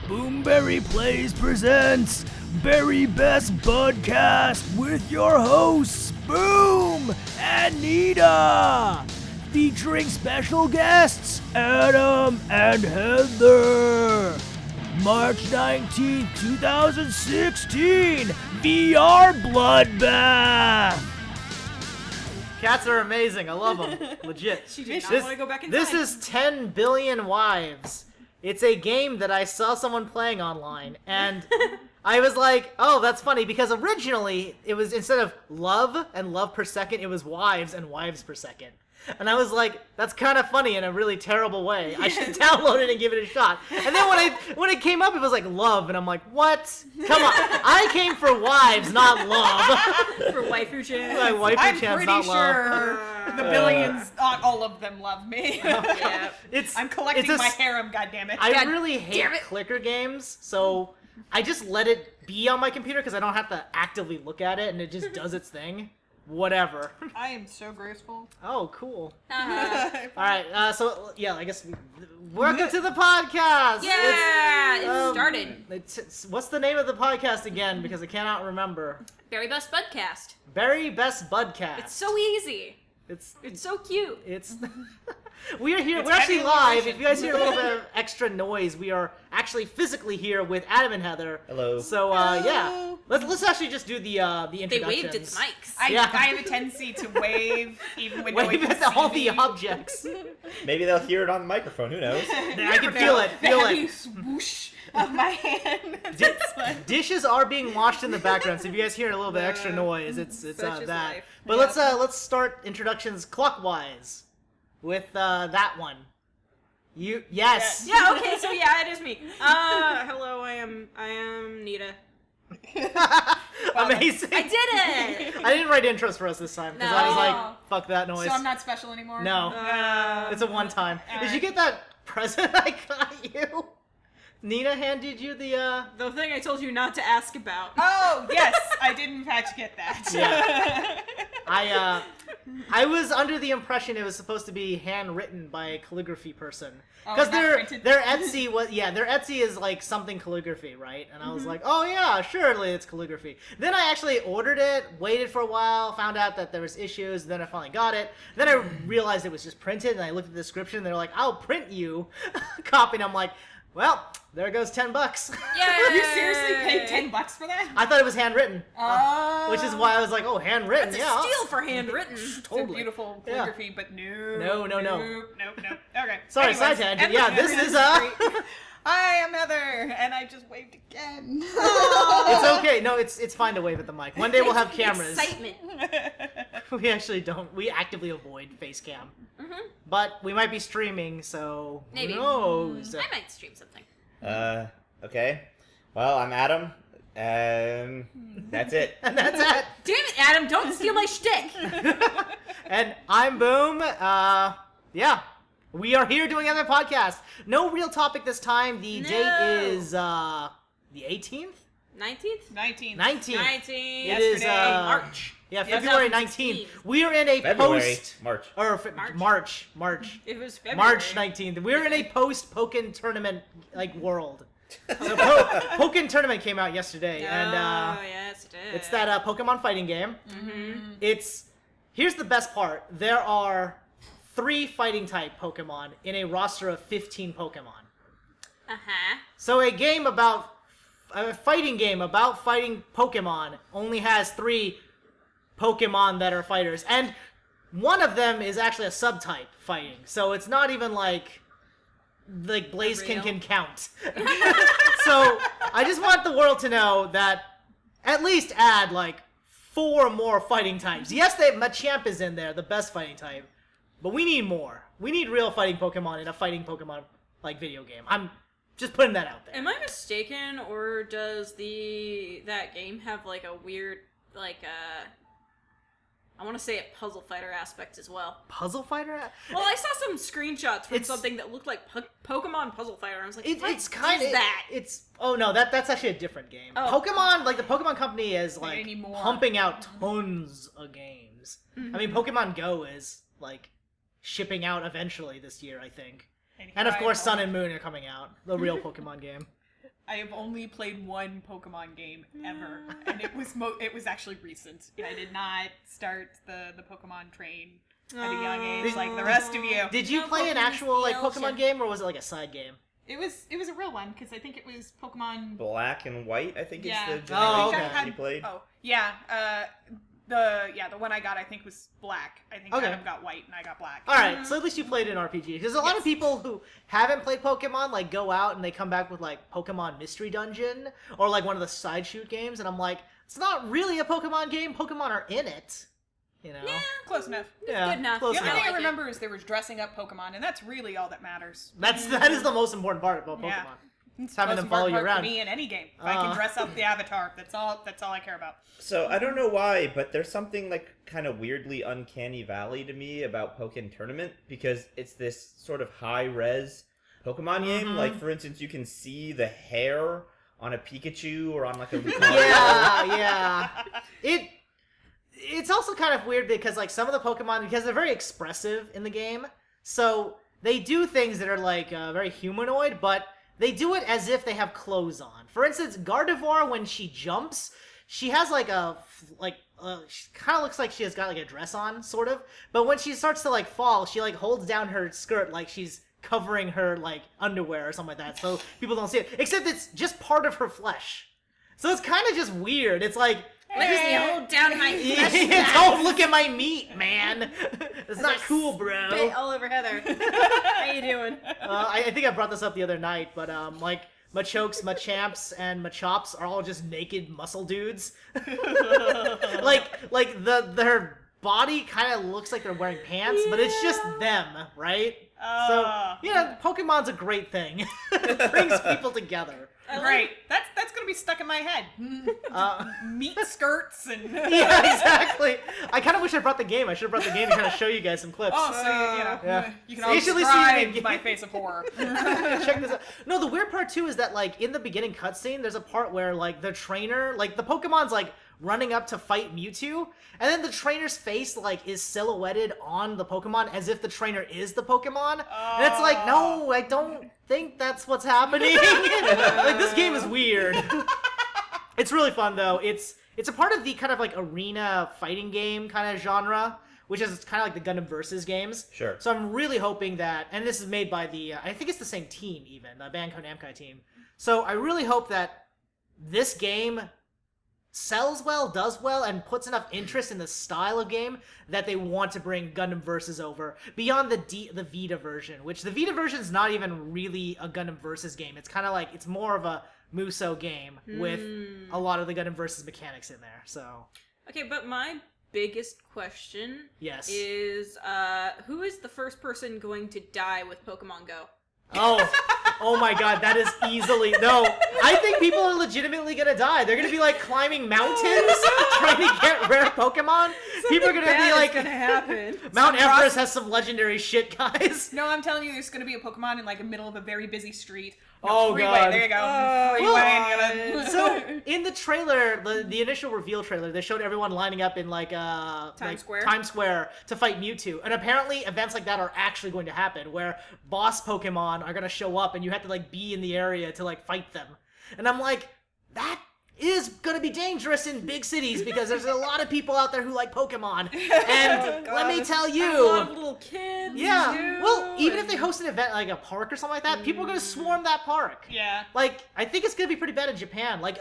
BoomBerry Plays presents Berry Best Budcast with your hosts, Boom and Nita, featuring special guests, Adam and Heather. March 19th, 2016, VR Bloodbath. Cats are amazing. I love them. Legit. She did not want to go back in time. This is 10 Billion Wives. It's a game that I saw someone playing online, and I was like, oh, that's funny, because originally it was, instead of love and love per second, it was wives and wives per second. And I was like, that's kind of funny in a really terrible way. I should download it and give it a shot. And then when it came up, it was like love, and I'm like, what? Come on. I came for wives, not love. For waifu chance. Like waifu I'm chance, pretty not love. sure the billions, not all of them love me. Yeah. I'm collecting my harem, goddammit. I really hate damn it. clicker games, so I just let it be on my computer because I don't have to actively look at it, and it just does its thing. Whatever. I am so graceful. Oh, cool. Uh-huh. All right, so yeah, I guess welcome to the podcast. Yeah, it started. What's the name of the podcast again? Because I cannot remember. Berry Best Budcast. Berry Best Budcast. It's so easy. It's so cute. It's we are here. It's We're actually heavy live. alliteration. If you guys hear a little bit of extra noise, we are actually physically here with Adam and Heather. Hello. So yeah, let's actually just do the They introductions. waved at the mics. I Yeah. have a tendency to wave even when no one Wave can at see all the me. objects. Maybe they'll hear it on the microphone. Who knows? I can feel it. The Feel heavy it. swoosh of my hand. Dishes are being washed in the background, so if you guys hear a little bit extra noise, it's Such is that. life. But let's start introductions clockwise with that one. Yes. Yeah, okay, so yeah, it is me. Hello, I am Nita. Amazing. I did it! I didn't write intros for us this time because I was No. like, fuck that noise. So I'm not special anymore? No. It's a one time. Did you get that present I got you? Nina handed you the The thing I told you not to ask about. Oh, yes, I did in fact get that. Yeah. I was under the impression it was supposed to be handwritten by a calligraphy person. Because not printed? their Etsy is like something calligraphy, right? And I was like, oh yeah, surely it's calligraphy. Then I actually ordered it, waited for a while, found out that there was issues, then I finally got it. Then I realized it was just printed, and I looked at the description, and they're like, I'll print you a copy, and I'm like, well, there goes $10. Yeah. You seriously paid $10 for that? I thought it was handwritten. Oh. Which is why I was like, oh, handwritten, That's yeah. a steal for handwritten. It's a Totally. beautiful Yeah. calligraphy, but No. Nope. Okay. Sorry, Anyways, side tangent. and Yeah, listeners, this is great. Hi, I'm Heather, and I just waved again. It's okay. No, it's fine to wave at the mic. One day we'll have cameras. Excitement. We actually don't. We actively avoid face cam. Mm-hmm. But we might be streaming, so Maybe. who knows? I might stream something. Okay. Well, I'm Adam, and that's it. And that's it. Damn it, Adam, don't steal my shtick. And I'm Boom. Yeah. We are here doing another podcast. No real topic this time. The No. date is the 18th? 19th? 19. 19th. 19th. It is Yesterday. March. Yeah, February 19th. We are in a February, post March. or March. March. It was February. March 19th. We're in a post Pokken Tournament like world. So Pokken Tournament came out yesterday, and yes, it did. it's that Pokemon fighting game. Mm-hmm. Here's the best part. There are 3 fighting type Pokemon in a roster of 15 Pokemon. Uh-huh. So a fighting game about fighting Pokemon only has 3 Pokemon that are fighters, and one of them is actually a subtype fighting. So it's not even like Blaziken can count. So I just want the world to know that at least add 4 more fighting types. Yes, Machamp is in there, the best fighting type, but we need more. We need real fighting Pokemon in a fighting Pokemon video game. I'm just putting that out there. Am I mistaken, or does that game have a weird I want to say a puzzle fighter aspect as well? Puzzle fighter? Well, I saw some screenshots from It's- something that looked like Pokemon Puzzle Fighter. I was like, It's kind of that? Oh no, that's actually a different game. Oh. Pokemon, the Pokemon Company is They need more. pumping out tons of games. I mean, Pokemon Go is shipping out eventually this year, I think. And of course, Sun and Moon are coming out, the real Pokemon game. I have only played one Pokemon game ever, and it was actually recent. I did not start the Pokemon train at a young age like the rest of you. Did you No, play an Pokemon's actual like the ocean. Pokemon game, or was it like a side game? It was a real one because I think it was Pokemon. Black and White, I think Yeah. is the Oh, generation okay. you played. Oh yeah, the one I got I think was black. I think Okay. Adam got white and I got black. All right, so at least you played an RPG. Because a lot of Yes. people who haven't played Pokemon like go out and they come back with like Pokemon Mystery Dungeon or like one of the side shoot games, and I'm like, it's not really a Pokemon game. Pokemon are in it, you know. Yeah. Close enough. Yeah, good enough. close The only enough. thing I like it. remember is there was dressing up Pokemon, and that's really all that matters. That is the most important part about Pokemon. Yeah. It's having the them most follow you important part around. for me in any game. If I can dress up the avatar, that's all I care about. So I don't know why, but there's something like kind of weirdly uncanny valley to me about Pokken Tournament because it's this sort of high res Pokemon game. Like for instance, you can see the hair on a Pikachu or on like a Lucario. Yeah. It's also kind of weird because like some of the Pokemon, because they're very expressive in the game, so they do things that are like very humanoid, but they do it as if they have clothes on. For instance, Gardevoir, when she jumps, she has like she kind of looks like she has got like a dress on, sort of. But when she starts to like fall, she like holds down her skirt like she's covering her like underwear or something like that, so people don't see it. Except it's just part of her flesh, so it's kind of just weird. It's like. Let me hold down my flesh. Don't look at my meat, man. It's not cool, bro. Spit all over Heather. How you doing? I think I brought this up the other night, but like Machokes, Machamps, and Machops are all just naked muscle dudes. like their body kind of looks like they're wearing pants, but it's just them, right? So yeah, Pokemon's a great thing. It brings people together. Great. That's gonna be stuck in my head. Meat skirts and. Yeah, exactly. I kind of wish I brought the game. I should have brought the game to kind of show you guys some clips. Oh, so you know, Yeah. you can all You should at least describe see my face of horror. Check this out. No, the weird part too is that like in the beginning cutscene, there's a part where like the trainer, like the Pokemon's like running up to fight Mewtwo, and then the trainer's face like is silhouetted on the Pokemon as if the trainer is the Pokemon. And it's like, no, I don't think that's what's happening. Like this game is weird. It's really fun though. It's a part of the kind of like arena fighting game kind of genre, which is kind of like the Gundam Versus games. Sure. So I'm really hoping that, and this is made by the, I think it's the same team even, the Bandai Namco team. So I really hope that this game sells well, does well, and puts enough interest in the style of game that they want to bring Gundam Versus over beyond the Vita version, which the Vita version is not even really a Gundam Versus game. It's kind of like, it's more of a Muso game with a lot of the Gundam Versus mechanics in there. So Okay, but my biggest question yes. is who is the first person going to die with Pokemon Go? Oh my god, that is easily... No, I think people are legitimately gonna die. They're gonna be like climbing mountains trying to get rare Pokemon. People are gonna be like... gonna happen. Mount Everest has some legendary shit, guys. No, I'm telling you, there's gonna be a Pokemon in like the middle of a very busy street. Oh, freeway. God. There you go. Oh, Freeway. God. And So, in the trailer, the initial reveal trailer, they showed everyone lining up in like Times Square to fight Mewtwo. And apparently events like that are actually going to happen, where boss Pokemon are gonna show up and you have to like be in the area to like fight them. And I'm like, that is gonna be dangerous in big cities because there's a lot of people out there who like Pokemon. And let me tell A lot you, of little kids. yeah, too, well, even if they and- host an event like a park or something like that, people are gonna swarm that park. yeah. Like, I think it's gonna be pretty bad in Japan. Like,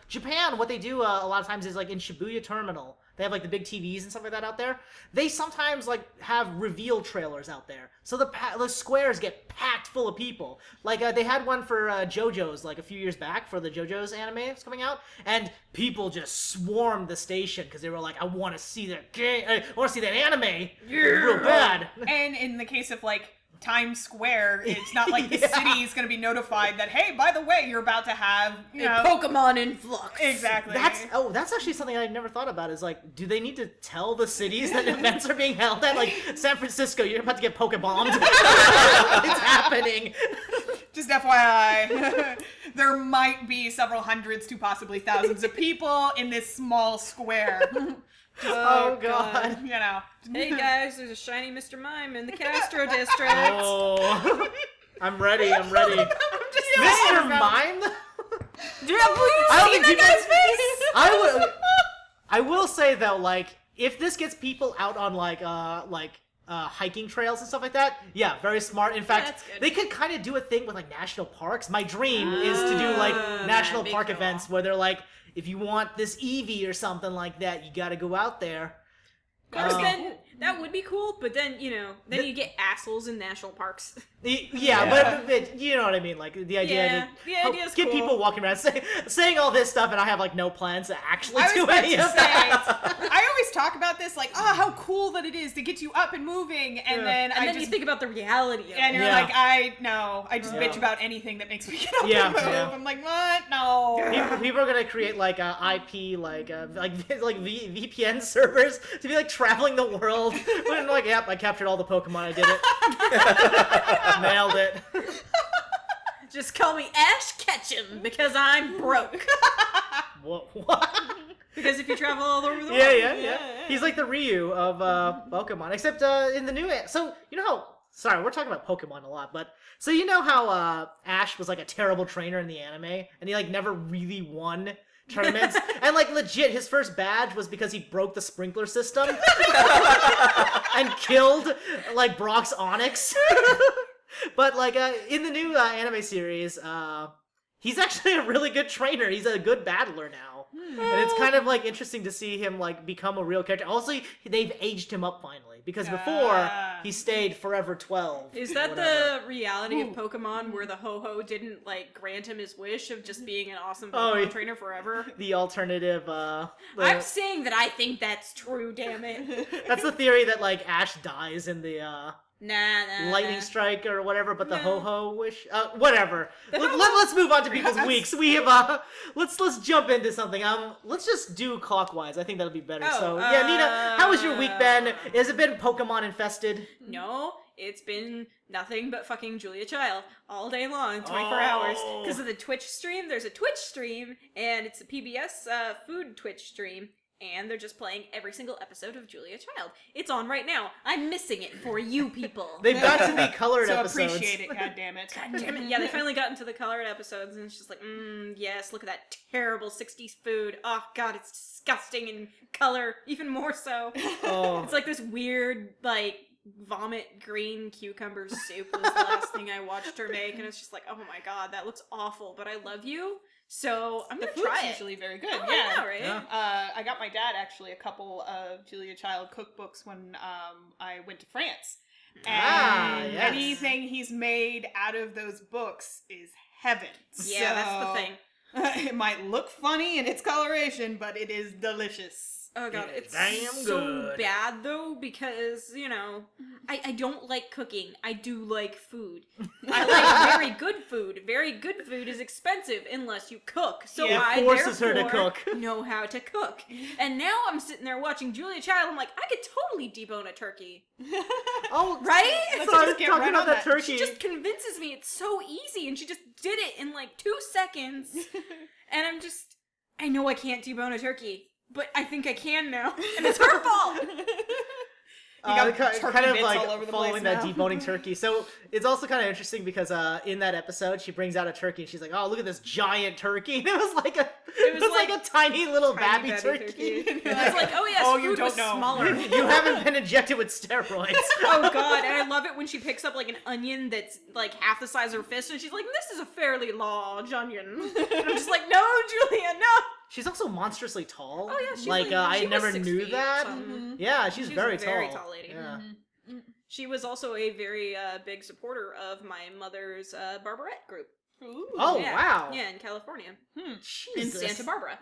Japan, what they do a lot of times is, like, in Shibuya Terminal, they have, like, the big TVs and stuff like that out there. They sometimes, like, have reveal trailers out there. So the squares get packed full of people. Like, they had one for JoJo's, like, a few years back for the JoJo's anime that's coming out. And people just swarmed the station because they were like, I want to see that game. I want to see that anime. Real bad. And in the case of like Times Square, it's not like the Yeah. city is going to be notified that, hey, by the way, you're about to have, you know, Pokemon in flux. exactly. That's actually something I never thought about. Is like, do they need to tell the cities that events are being held at? Like San Francisco, you're about to get Pokebombed. It's happening. Just FYI, there might be several hundreds to possibly thousands of people in this small square. Oh god. You know. Hey guys, there's a shiny Mr. Mime in the Castro district. Oh. I'm ready. I'm just Mr. Mime? don't think people. I will say though, like, if this gets people out on like hiking trails and stuff like that, yeah, very smart. In fact, that's good. they could kind of do a thing with like national parks. My dream is to do like national that'd be park cool. events where they're like, if you want this Eevee or something like that, you got to go out there. Of course, then that would be cool, but then, then you get assholes in national parks. Yeah, but you know what I mean. Like the idea, Yeah, the idea's get cool. people walking around saying all this stuff, and I have like no plans to actually I was do about any to of say, that. I always talk about this, like, how cool that it is to get you up and moving, and then And then you think about the reality of and it. you're Yeah. like, I just Yeah. bitch about anything that makes me get up Yeah, and move. yeah. I'm like, what? No. People are gonna create like IP like VPN servers to be like traveling the world. When like, yep, I captured all the Pokemon. I did it. Nailed it. Just call me Ash Ketchum because I'm broke. What? Because if you travel all over the world. Yeah. He's like the Ryu of Pokemon, except in the new. So you know how. Sorry, we're talking about Pokemon a lot, but so you know how Ash was like a terrible trainer in the anime, and he like never really won tournaments, and like legit, his first badge was because he broke the sprinkler system and killed like Brock's Onyx. But like in the new anime series, he's actually a really good trainer. He's a good battler now. And it's kind of like interesting to see him like become a real character. Also, they've aged him up finally because before he stayed forever 12. Is that the reality of Pokemon where the Ho-Ho didn't like grant him his wish of just being an awesome Pokemon trainer forever? The alternative I'm saying that I think that's true, damn it. that's the theory that like Ash dies in the Nah. lightning strike or whatever, but the Ho-Ho wish whatever. Let's move on to people's weeks. We have let's jump into something. Let's just do clockwise. I think that'll be better. Nita, how has your week been? Has it been Pokemon infested? No, it's been nothing but fucking Julia Child all day long, 24 hours. Because of the Twitch stream, there's a Twitch stream, and it's a PBS food Twitch stream. And they're just playing every single episode of Julia Child. It's on right now. I'm missing it for you people. They've got to be colored So episodes. appreciate it, goddammit. God damn it. Yeah, they finally got into the colored episodes, and it's just like, yes, look at that terrible 60s food. Oh, God, it's disgusting in color, even more so. Oh. It's like this weird, like, vomit green cucumber soup was the last thing I watched her make, and it's just like, oh my God, that looks awful, but I love you. So I'm gonna The food's try it. usually very good. Oh, yeah. I know, right? Yeah. I got my dad actually a couple of Julia Child cookbooks when I went to France. And yes. anything he's made out of those books is heaven. Yeah, that's the thing. It might look funny in its coloration, but it is delicious. Oh God, Yeah, it's damn so good. bad though because I don't like cooking. I do like food. I like very good food. Very good food is expensive unless you cook. So Yeah, I it forces her to therefore cook. know how to cook. And now I'm sitting there watching Julia Child. I'm like, I could totally debone a turkey, Oh, right? Let's so I was just get talking right about on that that. turkey. She just convinces me it's so easy, and she just did it in like 2 seconds. And I know I can't debone a turkey. But I think I can now, and it's her fault. got kind turkey of bits like all over the following place that now. deboning turkey. So it's also kind of interesting because in that episode she brings out a turkey and she's like, "Oh, look at this giant turkey!" And it was like a tiny little Tiny babby baby turkey. It's like, oh yes, you food don't was know. smaller. You haven't been injected with steroids. Oh God, and I love it when she picks up like an onion that's like half the size of her fist, and she's like, "This is a fairly large onion." And I'm just like, "No, Julia, no." She's also monstrously tall. Oh yeah, she's like I I never knew that. Yeah, she's She was very a tall. very tall lady. Yeah. She was also a very big supporter of my mother's Barbarette group. Ooh. Oh Yeah. wow. Yeah, in California, in Jesus. Santa Barbara.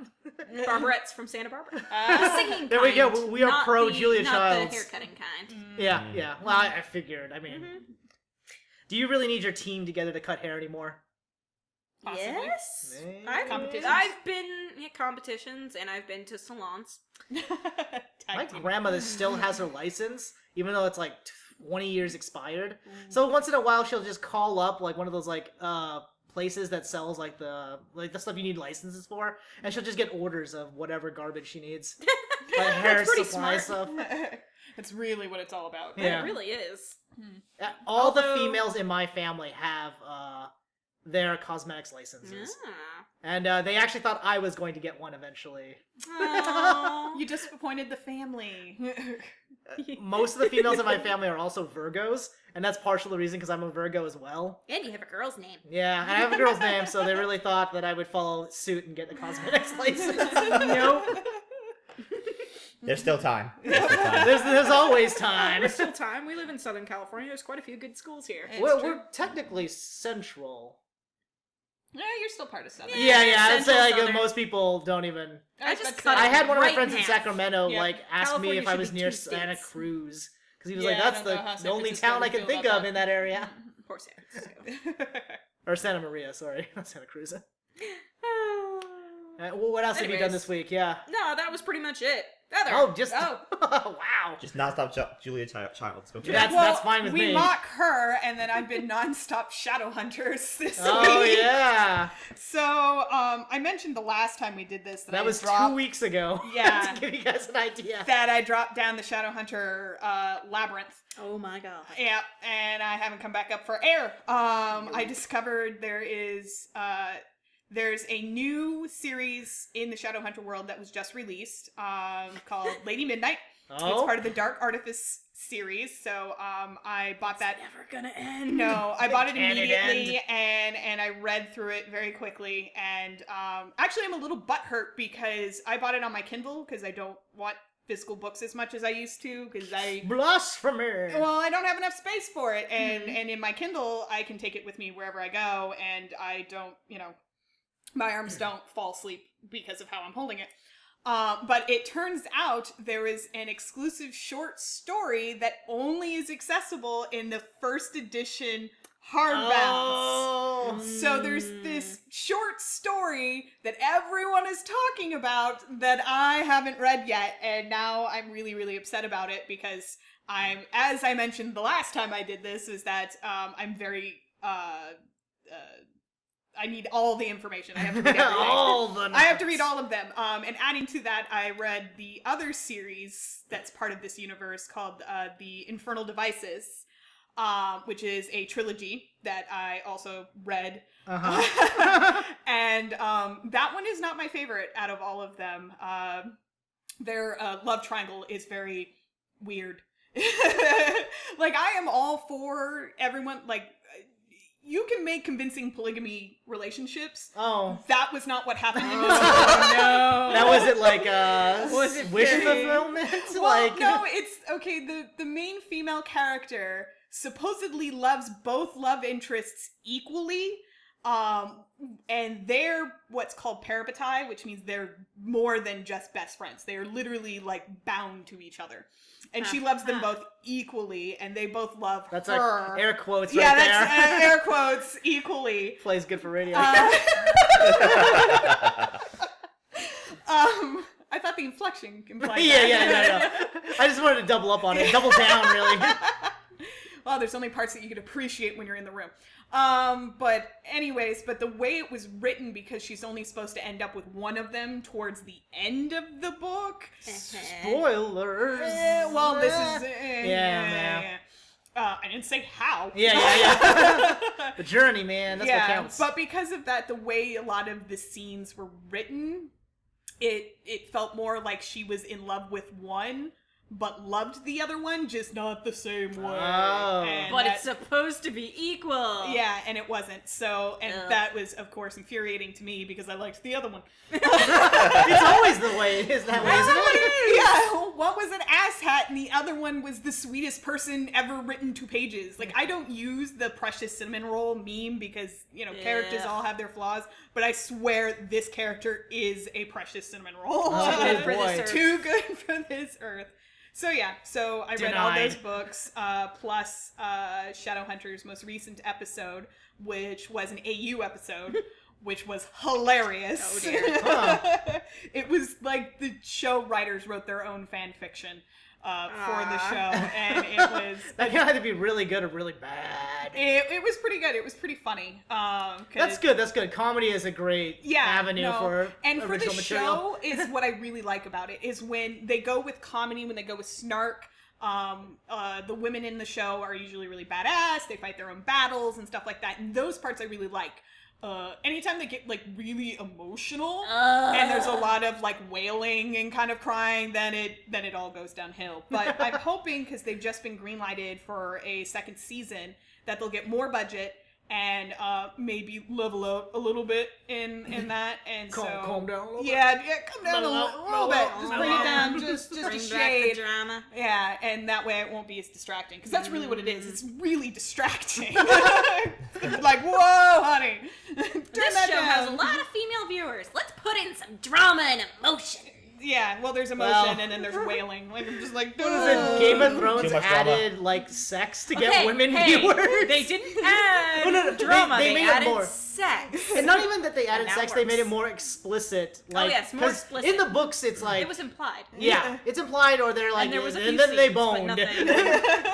Barbarette's from Santa Barbara. Uh, The singing There we go. kind, We are not pro the- Julia not Childs. the haircutting kind. Yeah. Well, I figured. I mean, do you really need your team together to cut hair anymore? Possibly. Yes. Maybe. Competitions? I've been competitions and I've been to salons. My grandmother still has her license, even though it's like 20 years expired. So once in a while, she'll just call up like one of those like places that sells like the stuff you need licenses for, and she'll just get orders of whatever garbage she needs, like hair That's pretty supply smart. stuff. That's really what it's all about. Yeah. It really is. All the Although- females in my family have their cosmetics licenses. Ah. And they actually thought I was going to get one eventually. Aw. You disappointed the family. Most of the females in my family are also Virgos, and that's partially the reason because I'm a Virgo as well. And you have a girl's name. Yeah, I have a girl's name, so they really thought that I would follow suit and get the cosmetics license. Nope. There's still time. There's still time. There's always time. There's still time. We live in Southern California. There's quite a few good schools here. We're technically central. Yeah, you're still part of Southern. Yeah, I'd say Central like most people don't even. I just But, cut I it had one of my right friends in in half. Sacramento Yeah. like ask me California if I should was be near 2 Santa states. Cruz because he was Yeah, like, I that's don't know how the San only Francisco town I would can feel think about of that. in that area. Poor San Francisco. Or Santa Maria, sorry, not Santa Cruz. Well, what else have you done Anyways. this week? Yeah. No, that was pretty much it. Heather. Oh, just Oh. wow. Just nonstop Julia Childs. Okay. That's fine with we me. mock her, and then I've been nonstop Shadowhunters this Oh week. yeah, So, I mentioned the last time we did this that that I was dropped, 2 weeks ago. Yeah. to give you guys an idea. that I dropped down the Shadowhunter labyrinth. Oh my god. Yeah, and I haven't come back up for air. I discovered there's a new series in the Shadowhunter world that was just released called Lady Midnight. It's Oh, part of the Dark Artifice series, so I bought that. Never gonna end. No, I bought it Can it immediately, and I read through it very quickly. And actually, I'm a little butthurt because I bought it on my Kindle because I don't want physical books as much as I used to because I. blasphemy. Well, I don't have enough space for it, and in my Kindle, I can take it with me wherever I go, and I don't, my arms don't fall asleep because of how I'm holding it. But it turns out there is an exclusive short story that only is accessible in the first edition hardbound. Oh. So there's this short story that everyone is talking about that I haven't read yet, and now I'm really, really upset about it because as I mentioned the last time I did this, is that I'm very I need all the information. I have to read everything. I have to read all of them. And adding to that, I read the other series that's part of this universe called The Infernal Devices, which is a trilogy that I also read. Uh-huh. And that one is not my favorite out of all of them. Their love triangle is very weird. Like, I am all for everyone, like, you can make convincing polygamy relationships. Oh. That was not what happened in this. No. That was it like Was it wish very- fulfillment? Well, like no, it's okay. The main female character supposedly loves both love interests equally, and they're what's called parabatai, which means they're more than just best friends. They are literally like bound to each other, and she loves them both equally, and they both love that's her. like air quotes right Yeah, there. that's air quotes equally. Plays good for radio. I thought the inflection implied yeah. I just wanted to double up on it. Double down, really. Well, there's only parts that you could appreciate when you're in the room. But the way it was written, because she's only supposed to end up with one of them towards the end of the book. Spoilers. Well, this is... Yeah. I didn't say how. Yeah. The journey, man. That's what counts. But because of that, the way a lot of the scenes were written, it felt more like she was in love with one, but loved the other one, just not the same way. Oh. And But that- it's supposed to be equal. Yeah, and it wasn't. So, and Ugh. that was, of course, infuriating to me because I liked the other one. It's always the way. Is that way, isn't it? Yeah, one was an asshat and the other one was the sweetest person ever written to pages. Like, I don't use the precious cinnamon roll meme because, characters Yeah. all have their flaws, but I swear this character is a precious cinnamon roll. Oh, Too good for boy. this earth. Too good for this earth. So yeah, I read all Denied. those books, plus Shadowhunters' most recent episode, which was an AU episode, which was hilarious. Oh, dear. Huh. It was like the show writers wrote their own fan fiction for the show, and it was... That can either be really good or really bad. It was pretty good. It was pretty funny. 'Cause- That's good. Comedy is a great avenue for and for original the material. show is what I really like about it is when they go with comedy, when they go with snark. The women in the show are usually really badass. They fight their own battles and stuff like that, and those parts I really like. anytime they get like really emotional and there's a lot of like wailing and kind of crying, then it all goes downhill. But I'm hoping, because they've just been greenlighted for a second season, that they'll get more budget and maybe level up a little bit in that, and Calm down a little bit. Yeah, calm down a little bit. Just bring it down, just Bring a back shade. the drama. Yeah, and that way it won't be as distracting, because that's really what it is. It's really distracting. It's like, whoa, honey, turn This that show down. has a lot of female viewers. Let's put in some drama and emotion. Yeah, well, there's emotion, Well. and then there's wailing. Like, I'm just like, What is it? Game of Thrones Too much drama. added like sex to Okay, get women hey, viewers. They didn't add No, drama. they They, made it added more. sex. And not even that they added that sex, they made it works. more explicit. Like, yes, more 'cause explicit. In the books, it's like It was implied. yeah, it's implied, or they're like, And there was a and few then they scenes, but boned. nothing.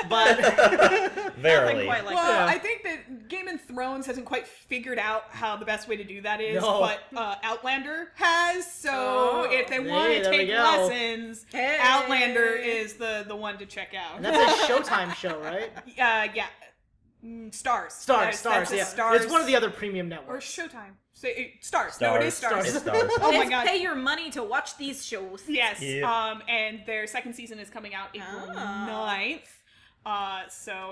But Nothing Verily. quite like well, that. I think that Game of Thrones hasn't quite figured out how the best way to do that is, No. but Outlander has. So Oh. if they want Hey, to there we take go. lessons, Hey. Outlander is the one to check out. and that's a Showtime show, right? Yeah. Stars. Stars, That's yeah. Stars. It's one of the other premium Or networks. Showtime. Stars. No, it is Stars. It's stars. Oh my Let's god. pay your money to watch these shows. Yes. Yeah. And their second season is coming out April Ah. 9th.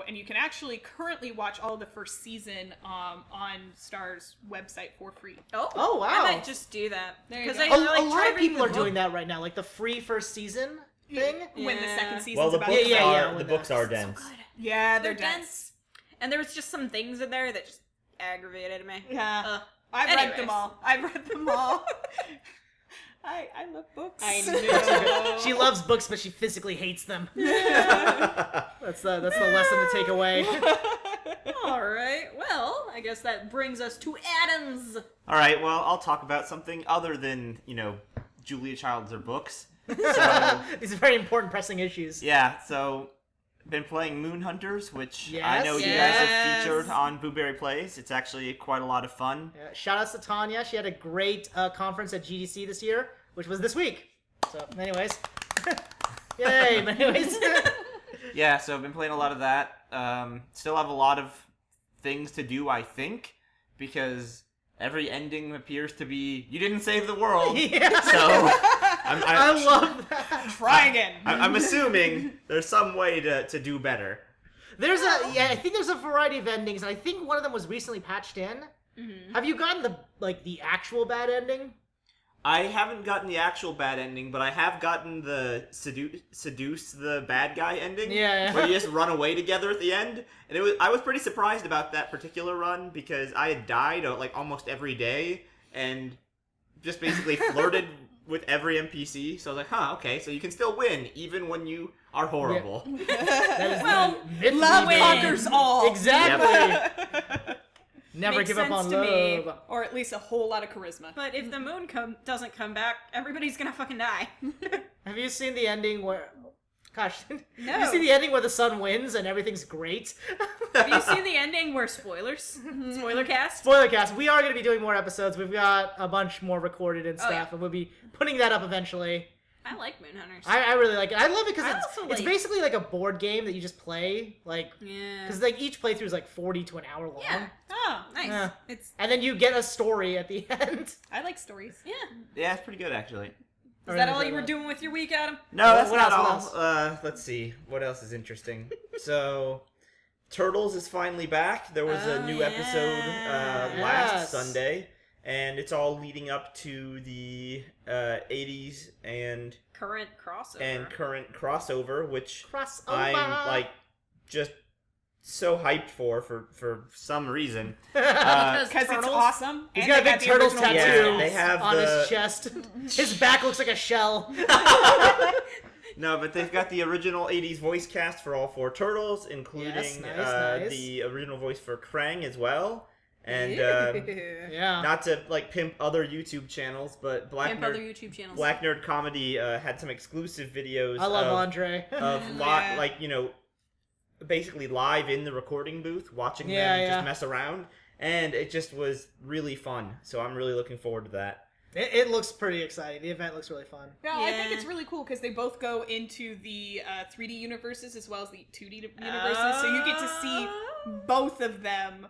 And you can actually currently watch all of the first season on Star's website for free. Oh, wow. I might just do that. There you Because go. I A like lot try of reading people the are doing book. that right now, like the free first season thing. When the Yeah. second season's Well, the about books to Yeah, come yeah, out. yeah. the books are dense. Yeah, They're they're dense. And there was just some things in there that just aggravated me. Yeah. I've read Anyways. them all. I love books. I know. She loves books, but she physically hates them. That's the lesson to take away. All right. Well, I guess that brings us to Adams. All right, well, I'll talk about something other than, Julia Childs or books. So, These are very important, pressing issues. yeah, so, been playing Moon Hunters, which I Yes, know you guys yes. have featured on BoomBerry Plays. It's actually quite a lot of fun. Yeah, shout outs to Tanya. She had a great conference at GDC this year, which was this week. So, anyways. Yay! But anyways. Yeah, so I've been playing a lot of that. Still have a lot of things to do, I think, because every ending appears to be, you didn't save the world. Yeah. So, I love that. Try again. I'm assuming there's some way to do better. I think there's a variety of endings, and I think one of them was recently patched in. Mm-hmm. Have you gotten the actual bad ending? I haven't gotten the actual bad ending, but I have gotten the seduce the bad guy ending. Yeah. Where you just run away together at the end. And I was pretty surprised about that particular run because I had died like almost every day and just basically flirted with every NPC. So I was like, okay, so you can still win even when you are horrible. That is Well, the myth Love win. conquers all. Exactly. Never Makes give up sense on to me. love. Or at least a whole lot of charisma. But if the moon doesn't come back, everybody's gonna fucking die. Have you seen the ending where? Gosh, No. have you seen the ending where the sun wins and everything's great? Have you seen the ending where spoilers? Spoiler cast? Spoiler cast. We are going to be doing more episodes. We've got a bunch more recorded and stuff, yeah. and we'll be putting that up eventually. I like Moon Hunters. I really like it. I love it because I it's also it's like- basically like a board game that you just play, like Yeah. because like each playthrough is like 40 to an hour long. Yeah. Oh, Nice. Yeah. It's And then you get a story at the end. I like stories. yeah. Yeah, it's pretty good actually. Is that all you were doing with your week, Adam? No, What- that's what not else, what all. Let's see. What else is interesting? So, Turtles is finally back. There was a new episode Yes. last Sunday, and it's all leading up to the 80s and Current crossover. current crossover, which Crossover. I'm like just so hyped for some reason. Because Because it's turtles? awesome. He's and got a they big the turtles original tattoo Yeah, turtles. they have on the- his chest. His back looks like a shell. No, but they've got the original 80s voice cast for all four turtles, including Yes, nice. the original voice for Krang as well. And Yeah. not to like pimp other YouTube channels, but Pimp other YouTube channels. Black Nerd Comedy had some exclusive videos I love of, Andre. of Yeah. like, basically live in the recording booth, watching Yeah, them yeah. just mess around. And it just was really fun. So I'm really looking forward to that. It looks pretty exciting. The event looks really fun. No, I think Yeah. it's really cool because they both go into the 3D universes as well as the 2D universes, so you get to see both of them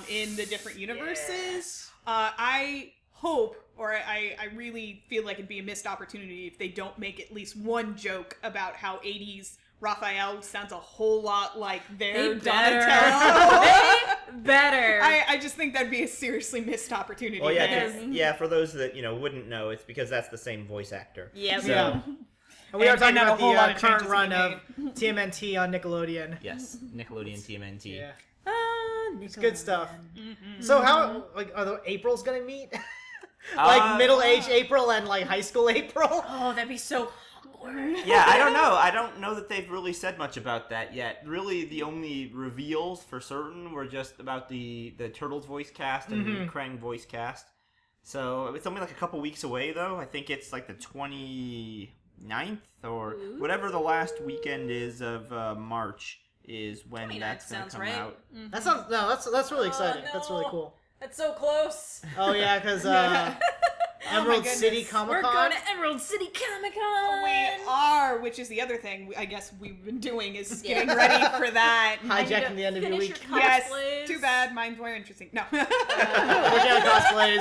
in the different universes. I hope, or I really feel like it'd be a missed opportunity if they don't make at least one joke about how 80s Raphael sounds a whole lot like their Donatello. They better. I just think that'd be a seriously missed opportunity. Well, yeah, because- yeah. For those that wouldn't know, it's because that's the same voice actor. Yep. So, Yeah. And we are And talking not a about whole lot the of current changes run have of TMNT on Nickelodeon. Yes, Nickelodeon TMNT. Yeah, it's It's good stuff. Mm-hmm. So how are the Aprils gonna meet? Like middle-aged April and like high school April? Oh, that'd be so awkward. Yeah, I don't know. I don't know that they've really said much about that yet. Really, the only reveals for certain were just about the Turtles voice cast and the Krang voice cast. So it's only like a couple weeks away, though. I think it's like the 29th or whatever the last weekend is of March is when 29th that's going to sounds come right. out. That sounds that's really exciting. no. That's really cool. That's so close. Oh yeah, because Emerald goodness. City Comic We're Con. going to Emerald City Comic Con. We are, which is the other thing I guess we've been doing is getting ready for that. Hijacking the end of your Finish week. your Yes, cosplays. too bad. Mine's more interesting. No. Looking at cosplays.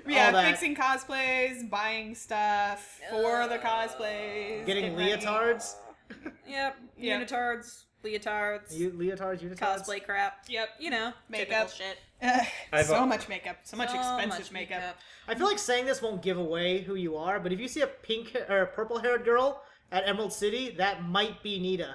all Yeah, that. fixing cosplays, buying stuff for the cosplays. Getting ready. leotards. Yep. Yeah. Unitards, leotards, Leotards, unitards. cosplay crap. Yep. You know, Makeup. typical shit. So much makeup. So much So expensive much makeup. I feel like saying this won't give away who you are, but if you see a pink or purple-haired girl at Emerald City, that might be Nita.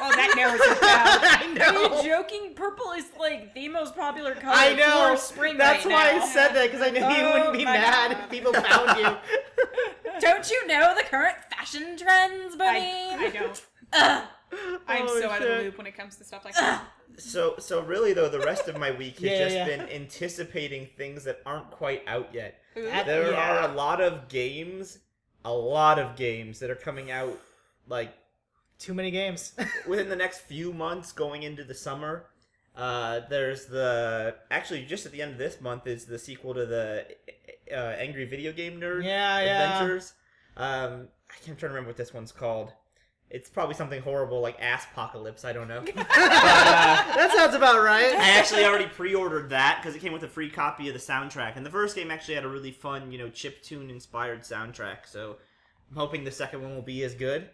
Oh, that narrows it down. I Are know. you joking? Purple is like the most popular color I know. for spring That's right why now. I said that because I knew you Oh wouldn't be my mad God. if people found you. Don't you know the current fashion trends, buddy? I don't. I'm Oh, so out of the shit. loop when it comes to stuff like that. So really though, the rest of my week has Yeah, just yeah. been anticipating things that aren't quite out yet. That- There yeah. are a lot of games that are coming out like Too many games. within the next few months going into the summer. There's actually just at the end of this month is the sequel to the Angry Video Game Nerd Yeah, yeah. Adventures. I'm trying to remember what this one's called. It's probably something horrible like Asspocalypse, I don't know. That sounds about right. I actually already pre-ordered that because it came with a free copy of the soundtrack. And the first game actually had a really fun, chiptune inspired soundtrack. So I'm hoping the second one will be as good.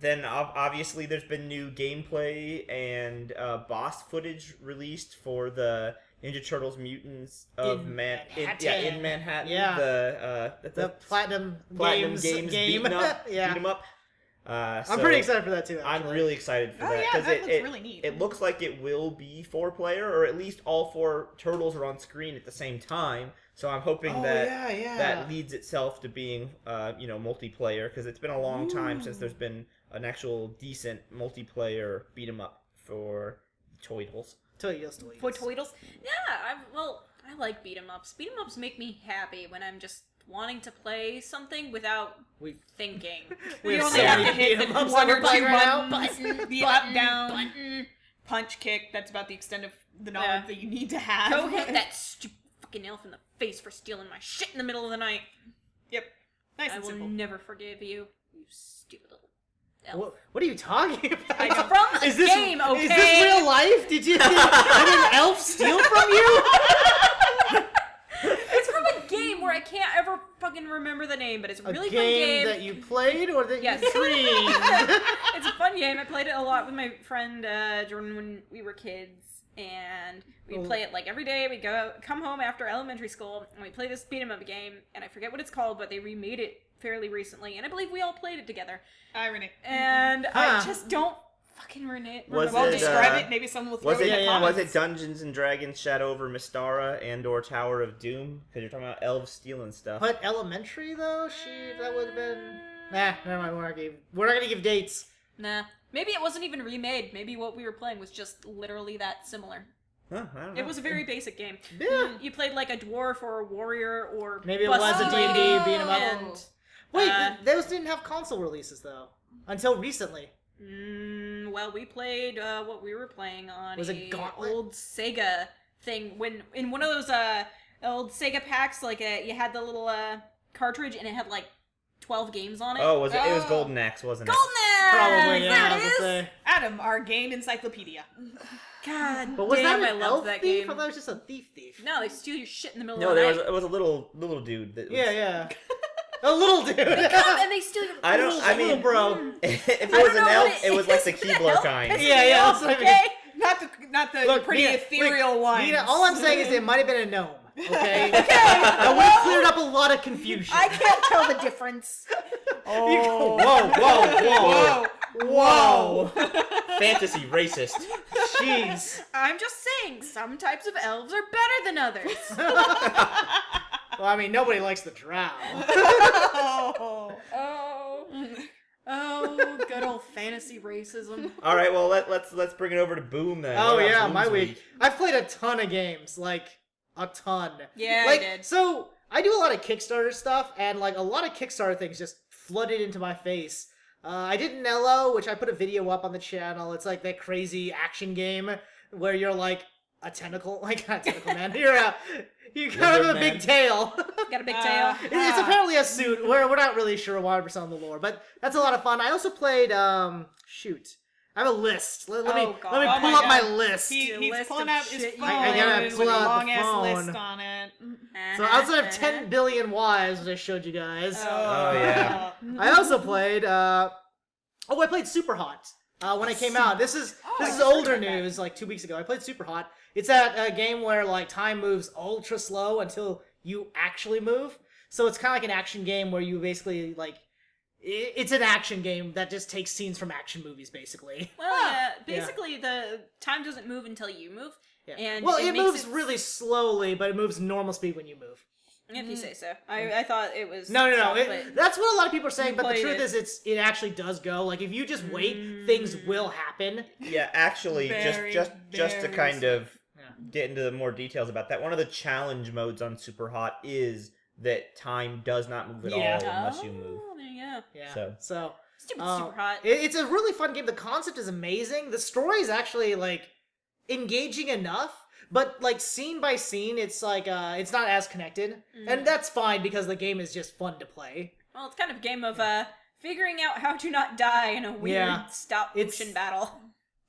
Then obviously there's been new gameplay and boss footage released for the Ninja Turtles Mutants of In Manhattan. In Manhattan. Yeah. The The Platinum Platinum Games game beating up. Yeah. Beat 'em up. I'm pretty excited for that too. I'm actually. really excited for Oh, that yeah, that it, looks it, really neat. it looks like it will be 4-player, or at least all 4 turtles are on screen at the same time. So I'm hoping Oh, that yeah. that leads itself to being multiplayer, because it's been a long time since there's been an actual decent multiplayer beat 'em up for Toidles. Toidles. For Toidles? Yeah, I like beat 'em ups. Beat 'em ups make me happy when I'm just wanting to play something without thinking. We You have only so have many to hit beat 'em the ups one that or we're two playing right now. buttons, the up, down, punch, kick. That's about the extent of the knowledge Yeah. that you need to have. Go hit that stupid fucking elf in the face for stealing my shit in the middle of the night. Yep. Nice I and will simple. never forgive you, you stupid little elf. What are you talking about? I know. From a game, okay? Is this real life? Did an elf steal from you? It's from a game where I can't ever fucking remember the name, but it's a A really game fun game. that you played or that Yes. you streamed? It's a fun game. I played it a lot with my friend Jordan when we were kids, and we'd play it like every day. We'd come home after elementary school, and we play this beat 'em up game, and I forget what it's called, but they remade it fairly recently, and I believe we all played it together. Irony. And Huh. I just don't fucking Was Well, it, describe it. Maybe someone will throw Was it it in the yeah. was comments. it Dungeons and Dragons Shadow over Mystara and or Tower of Doom? Because you're talking about elves stealing stuff. But elementary though, that would have been. Nah, never mind. We're not gonna give dates. Nah. Maybe it wasn't even remade. Maybe what we were playing was just literally that similar. Huh, I don't know. It was a very basic game. Yeah. You played like a dwarf or a warrior or Maybe it was a busty D&D beat 'em up. and Wait, Uh, those didn't have console releases though until recently. well, we played what we were playing on Was a it Gauntlet? old Sega thing. When in one of those old Sega packs, like you had the little cartridge and it had like 12 games on it. Oh, it was Oh. Golden Axe, wasn't it? Golden Axe! Probably, yeah. There I it was is! gonna say. Adam, our game encyclopedia. God But was damn, that I an loved elf that thief? game. I thought it was just a thief. No, they steal your shit in the middle No, of the there night. was a little dude that was, Yeah. A little dude. They come and they steal your I don't. I mean, bro. if it I was don't an know elf, what it was like the is. Keebler Elf kind. pisses Yeah, me yeah, off, that's what I mean. okay? Not the pretty Nina, ethereal one. Nina, all I'm saying is it might have been a gnome. Okay. That would have cleared up a lot of confusion. I can't tell the difference. Whoa. Whoa. Fantasy racist. Jeez. I'm just saying, some types of elves are better than others. Well, I mean, nobody likes the drow. Oh, good old fantasy racism. All right, well let's bring it over to Boom then. Oh What about yeah, Boom's my week. I've played a ton of games, like a ton. Yeah, like, I did. So I do a lot of Kickstarter stuff, and like a lot of Kickstarter things just flooded into my face. I did Nelo, which I put a video up on the channel. It's like that crazy action game where you're like a tentacle, like not a tentacle man. You kind of have a Lizard big man. tail. Got a big tail. It's apparently a suit. We're not really sure 100% on the lore, but that's a lot of fun. I also played shoot. I have a list. Let me God. pull Oh up my my God. list. He's list pulling of out his shit you phone I gotta with pull a out the long ass phone. list on it. So outside of 10 billion wives, which I showed you guys, Oh, yeah. I also played. I played SUPERHOT when it came out. This is older news, like 2 weeks ago. I played SUPERHOT. It's that game where like time moves ultra slow until you actually move. So it's kind of like an action game where you basically like. It's an action game that just takes scenes from action movies, basically. Well, yeah, basically the time doesn't move until you move. Yeah. And Well, it makes moves really slowly, but it moves normal speed when you move. If you say so. I thought it was... No. but That's what a lot of people are saying, but the played truth it. is, it actually does go. Like if you just wait, things will happen. Yeah, actually, Very, just to very kind of Yeah. get into the more details about that. One of the challenge modes on SuperHot is that time does not move at Yeah. all unless you move. Oh, there you go. Yeah. So. Stupid super hot. It's a really fun game. The concept is amazing. The story is actually like engaging enough, but like scene by scene, it's like it's not as connected, and that's fine because the game is just fun to play. Well, it's kind of a game of figuring out how to not die in a weird Yeah. stop motion battle.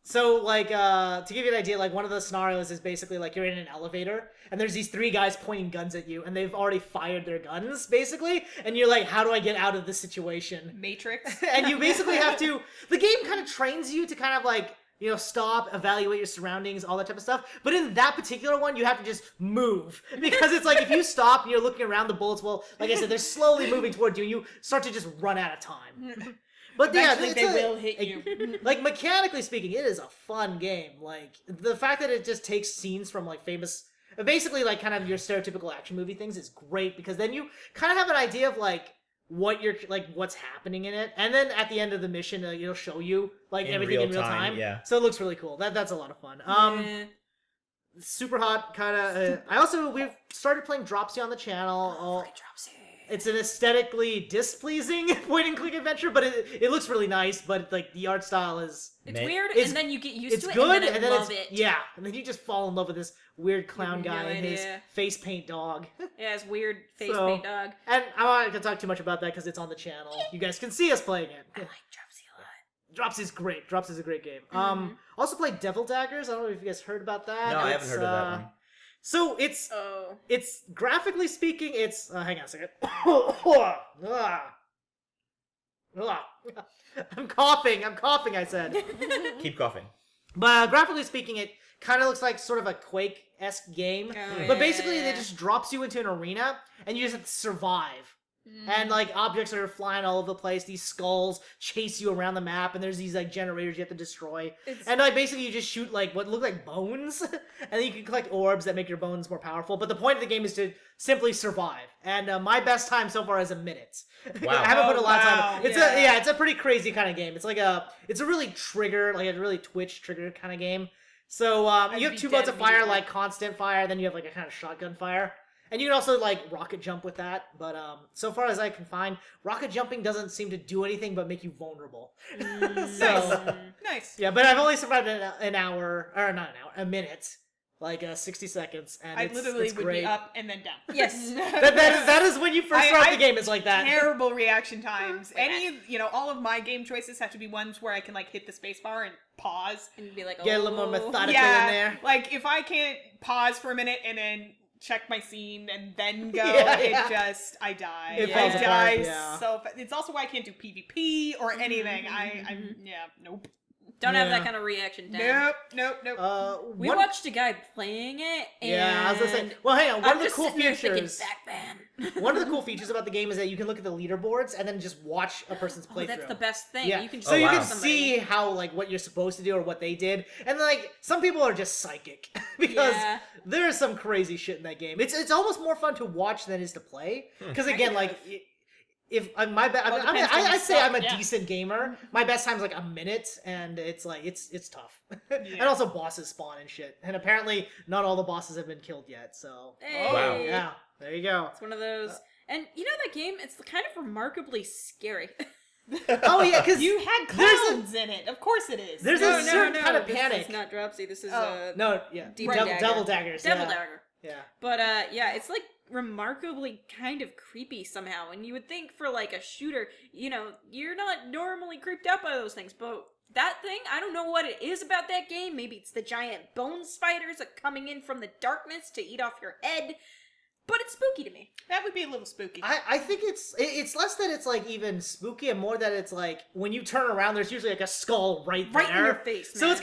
So, like, to give you an idea, like, one of the scenarios is basically, like, you're in an elevator, and there's these 3 guys pointing guns at you, and they've already fired their guns, basically, and you're like, how do I get out of this situation? Matrix. And you basically have to... The game kind of trains you to kind of, like, you know, stop, evaluate your surroundings, all that type of stuff, but in that particular one, you have to just move, because it's like, if you stop and you're looking around, the bullets will, like I said, they're slowly moving towards you, and you start to just run out of time. But yeah, Eventually they will hit you. Like, mechanically speaking, it is a fun game. Like, the fact that it just takes scenes from, like, famous... Basically, like, kind of your stereotypical action movie things is great, because then you kind of have an idea of, like, what you're... Like, what's happening in it. And then at the end of the mission, it'll show you, like, In everything in real real time. yeah. So it looks really cool. That's a lot of fun. SuperHot, kind of... we've started playing Dropsy on the channel. It's an aesthetically displeasing point-and-click adventure, but it looks really nice, but, like, the art style is... It's weird, It's- and then you get used It's to it, good, and then I love it's... it. Yeah, and then you just fall in love with this weird clown You have guy no and his idea. face paint dog. Yeah, it's weird face So- paint dog. And I'm not going to talk too much about that because it's on the channel. You guys can see us playing it. I like Dropsy a lot. Dropsy's great. Dropsy's a great game. Mm-hmm. Also played Devil Daggers. I don't know if you guys heard about that. No, I haven't heard of that one. So it's... Oh. It's graphically speaking, it's hang on a second. Ah. I'm coughing. I said. Keep coughing. But graphically speaking, it kind of looks like sort of a Quake-esque game. Oh, But basically, yeah. it just drops you into an arena, and you just have to survive. And, like, objects are flying all over the place. These skulls chase you around the map, and there's these, like, generators you have to destroy. And, like, basically, you just shoot, like, what look like bones, and then you can collect orbs that make your bones more powerful. But the point of the game is to simply survive. And my best time so far is a minute. Wow. I haven't put a lot of time. Wow. It's a pretty crazy kind of game. It's like it's a really trigger, like a really twitch trigger kind of game. So you have be 2 modes dead of fire, immediately. like constant fire, then you have like a kind of shotgun fire. And you can also, like, rocket jump with that, but so far as I can find, rocket jumping doesn't seem to do anything but make you vulnerable. So, Nice. yeah, but I've only survived an hour, or not an hour, a minute. like 60 seconds, and I it's literally would great. be up and then down. Yes. That is when you first start I the game. It's like that. Terrible reaction times. All of my game choices have to be ones where I can like hit the space bar and pause. And be like, Get a little more "Oh." methodical Yeah, in there. like if I can't pause for a minute and then check my scene and then go, I die. It I falls apart, die yeah. so fast. It's also why I can't do PvP or anything. Nope. Don't have Yeah. that kind of reaction time. Nope. We watched a guy playing it, and Yeah, I was gonna say. Well, hang on. One I'm of the just cool sitting there thinking, features. Batman. One of the cool features about the game is that you can look at the leaderboards and then just watch a person's Oh, playthrough. that's the best thing. Yeah, You can just so you watch can somebody. see how like what you're supposed to do or what they did, and like some people are just psychic because Yeah. there is some crazy shit in that game. It's almost more fun to watch than it is to play because again, like if my Well, it depends on I the say I'm a stuff, yeah. decent gamer. My best time's like a minute, and it's like it's tough. And also bosses spawn and shit, and apparently not all the bosses have been killed yet. So Hey. Wow. yeah, there you go. It's one of those. And you know that game? It's kind of remarkably scary. Oh yeah, because You had clowns in it. Of course it is. there's a certain kind of this panic. is not Dropsy. This is No, yeah, Demon Devil, Dagger. Devil Daggers. Devil yeah. Dagger. Yeah. But yeah, it's like remarkably kind of creepy somehow. And you would think for like a shooter, you're not normally creeped out by those things. But that thing, I don't know what it is about that game. Maybe it's the giant bone spiders that are coming in from the darkness to eat off your head. But it's spooky to me. That would be a little spooky. I think it's less that it's like even spooky and more that it's like when you turn around there's usually like a skull right there. Right in your face, So man.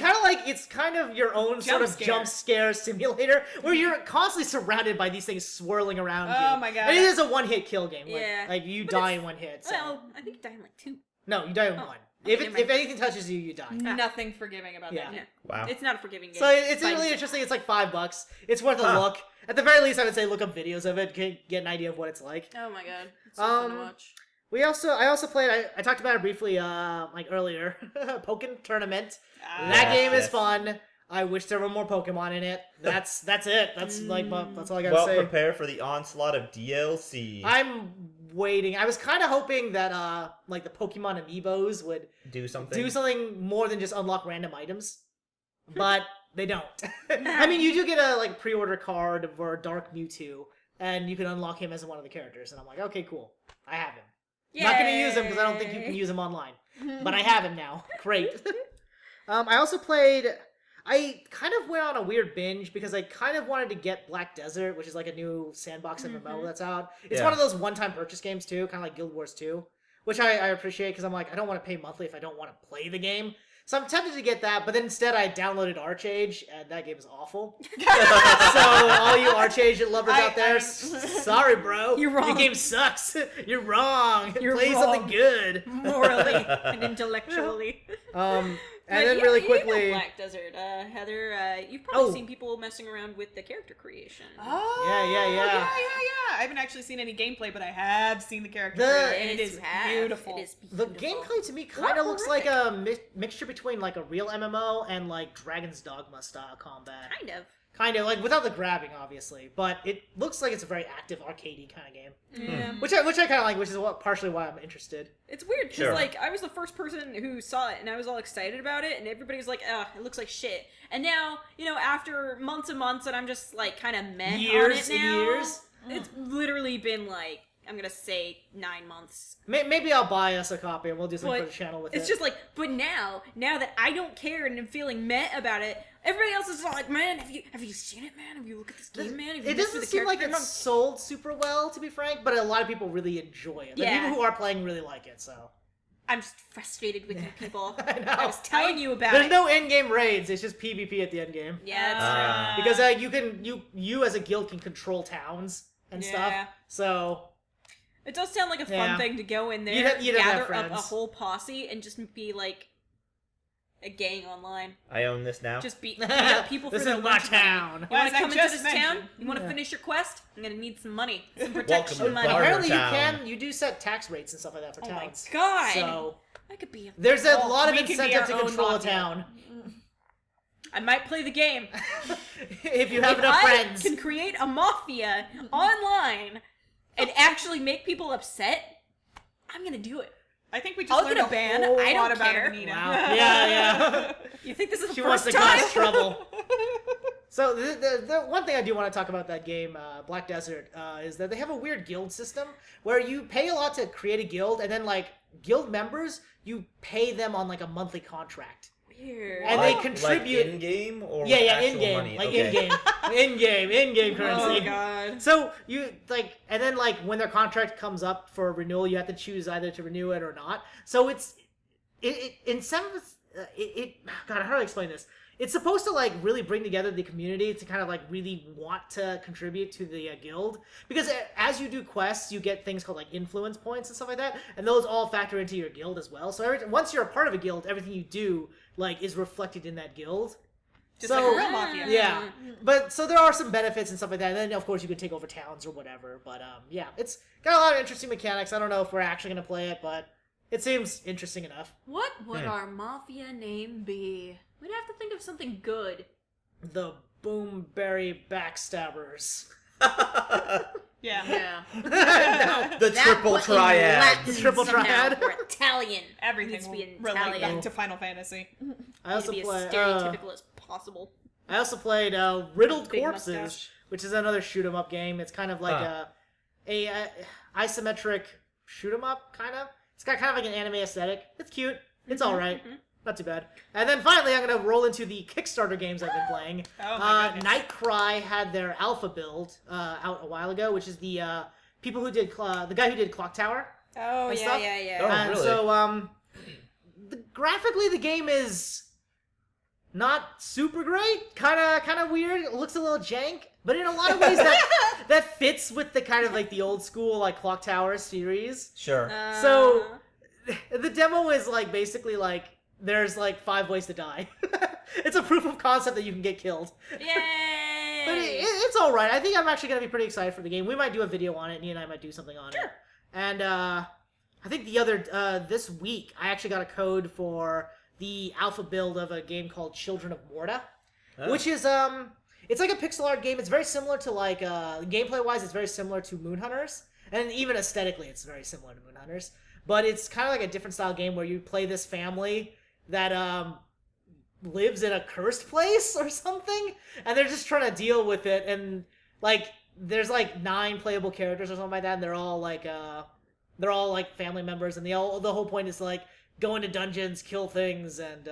it's kind of your own sort of jump scare simulator where you're constantly surrounded by these things swirling around you. Oh my God. And it is a one-hit kill game. Like, Yeah. like you But die it's- in one hit. So. Well, I think you die in like 2. No, you die in Oh. one. Okay, If anything touches you, you die. Nothing forgiving about Yeah. that. Yeah. Wow. It's not a forgiving game. So it's By really design. interesting. It's like $5. It's worth a Huh. look. At the very least, I would say look up videos of it, get an idea of what it's like. Oh my god. It's so fun to Um, watch. I also played. I talked about it briefly, like earlier. Pokken Tournament. Ah. That game is yes. fun. I wish there were more Pokemon in it. That's it. That's that's all I gotta Well, say. prepare for the onslaught of DLC. I'm waiting. I was kind of hoping that like the Pokemon amiibos would Do something. do something more than just unlock random items, but they don't. I mean, you do get a like pre-order card for Dark Mewtwo, and you can unlock him as one of the characters. And I'm like, okay, cool. I have him. Not gonna use him because I don't think you can use him online, but I have him now. Great. I also played. I kind of went on a weird binge because I kind of wanted to get Black Desert, which is like a new sandbox MMO that's out. It's Yeah. one of those one-time purchase games too, kind of like Guild Wars 2, which I appreciate because I'm like, I don't want to pay monthly if I don't want to play the game. So I'm tempted to get that, but then instead I downloaded ArcheAge, and that game is awful. So all you ArcheAge lovers out there, sorry, bro. You're wrong. Your game sucks. You're wrong. You're Play wrong. something good. Morally and intellectually. And But then yeah, really you know quickly, Black Desert. Heather, you've probably Oh. seen people messing around with the character creation. Oh, Yeah. I haven't actually seen any gameplay, but I have seen the character The- creator, and it Yes, is you have. beautiful. It is the beautiful. gameplay to me kind of looks like a mixture between like a real MMO and like Dragon's Dogma style combat. Kind of like without the grabbing, obviously, but it looks like it's a very active arcadey kind of game, Yeah. which I kind of like, which is partially why I'm interested. It's weird because Sure. like I was the first person who saw it and I was all excited about it and everybody was like, "Ugh, it looks like shit." And now, after months and months, and I'm just like kind of meh on Years it and now. years? It's literally been like I'm gonna say 9 months. Maybe I'll buy us a copy and we'll do something But for the channel with it. it's just like, but now that I don't care and I'm feeling meh about it, everybody else is like, "Man, have you seen it, man? Have you looked at this game, man? Have you It messed with doesn't the seem like character?" it's sold super well, to be frank, but a lot of people really enjoy it. The Yeah. people who are playing really like it, so. I'm just frustrated with you people. I know. I was telling you about There's it. no in-game raids, it's just PvP at the end game. Yeah, that's true. Because you as a guild can control towns and stuff, Yeah. so... It does sound like a fun Yeah. thing to go in there, You'd have gather up a friends. whole posse, and just be like a gang online. I own this now. Just beat up people for This their is my lunch money. town. You Well, want as to I come into just this town? mentioned. You want to Yeah. finish your quest? I'm gonna need some money, some Welcome protection to money. Barter Apparently Town. you do set tax rates and stuff like that for Oh my towns. god! So, I could be. there's a Oh, lot of we can be incentive our to own control a mafia. town. I might play the game. If you have If enough I friends. can create a mafia online and actually make people upset, I'm gonna do it. I think we just I'll learned get a a ban. whole I don't lot about care. Anita. Wow. Yeah. You think this is the She first wants to time? cause trouble. So the one thing I do want to talk about that game, Black Desert, is that they have a weird guild system where you pay a lot to create a guild, and then like guild members, you pay them on like a monthly contract. Weird. And they contribute like in game or yeah, actual in game, money? like Okay. in game currency. Oh god. So you like, and then like when their contract comes up for renewal, you have to choose either to renew it or not. So it in some God, how do I explain this? It's supposed to like really bring together the community to kind of like really want to contribute to the guild, because as you do quests, you get things called like influence points and stuff like that, and those all factor into your guild as well. So once you're a part of a guild, everything you do like is reflected in that guild. Just like a real mafia. Yeah, but so there are some benefits and stuff like that. And then of course you can take over towns or whatever. But yeah, it's got a lot of interesting mechanics. I don't know if we're actually gonna play it, but it seems interesting enough. What would our mafia name be? We'd have to think of something good. The BoomBerry Backstabbers. Yeah. The triple triad. Triple triad. Or Italian. Everything Needs to be will in relate Italian. back to Final Fantasy. I also Be as play. stereotypical as possible. I also played Riddled Big Corpses, mustache. which is another shoot 'em up game. It's kind of like a isometric shoot 'em up kind of. It's got kind of like an anime aesthetic. It's cute. It's all right. Not too bad. And then finally, I'm gonna roll into the Kickstarter games I've been playing. Oh my goodness. Nightcry had their alpha build out a while ago, which is the people who did the guy who did Clock Tower. Oh, And yeah, stuff. yeah, yeah. Oh, And really? so graphically the game is not super great. Kind of weird. It looks a little jank, but in a lot of ways that fits with the kind of like the old school like Clock Tower series. Sure. So the demo is like basically like there's like 5 ways to die. It's a proof of concept that you can get killed. Yay! But it's all right. I think I'm actually gonna be pretty excited for the game. We might do a video on it. Nia and I might do something on it. And I think the other this week I actually got a code for the alpha build of a game called Children of Morta, which is it's like a pixel art game. It's very similar to like gameplay wise, it's very similar to Moon Hunters, and even aesthetically, it's very similar to Moon Hunters. But it's kind of like a different style game where you play this family that lives in a cursed place or something, and they're just trying to deal with it. And like there's like 9 playable characters or something like that, and they're all like family members, and the whole point is to, like, go into dungeons, kill things, and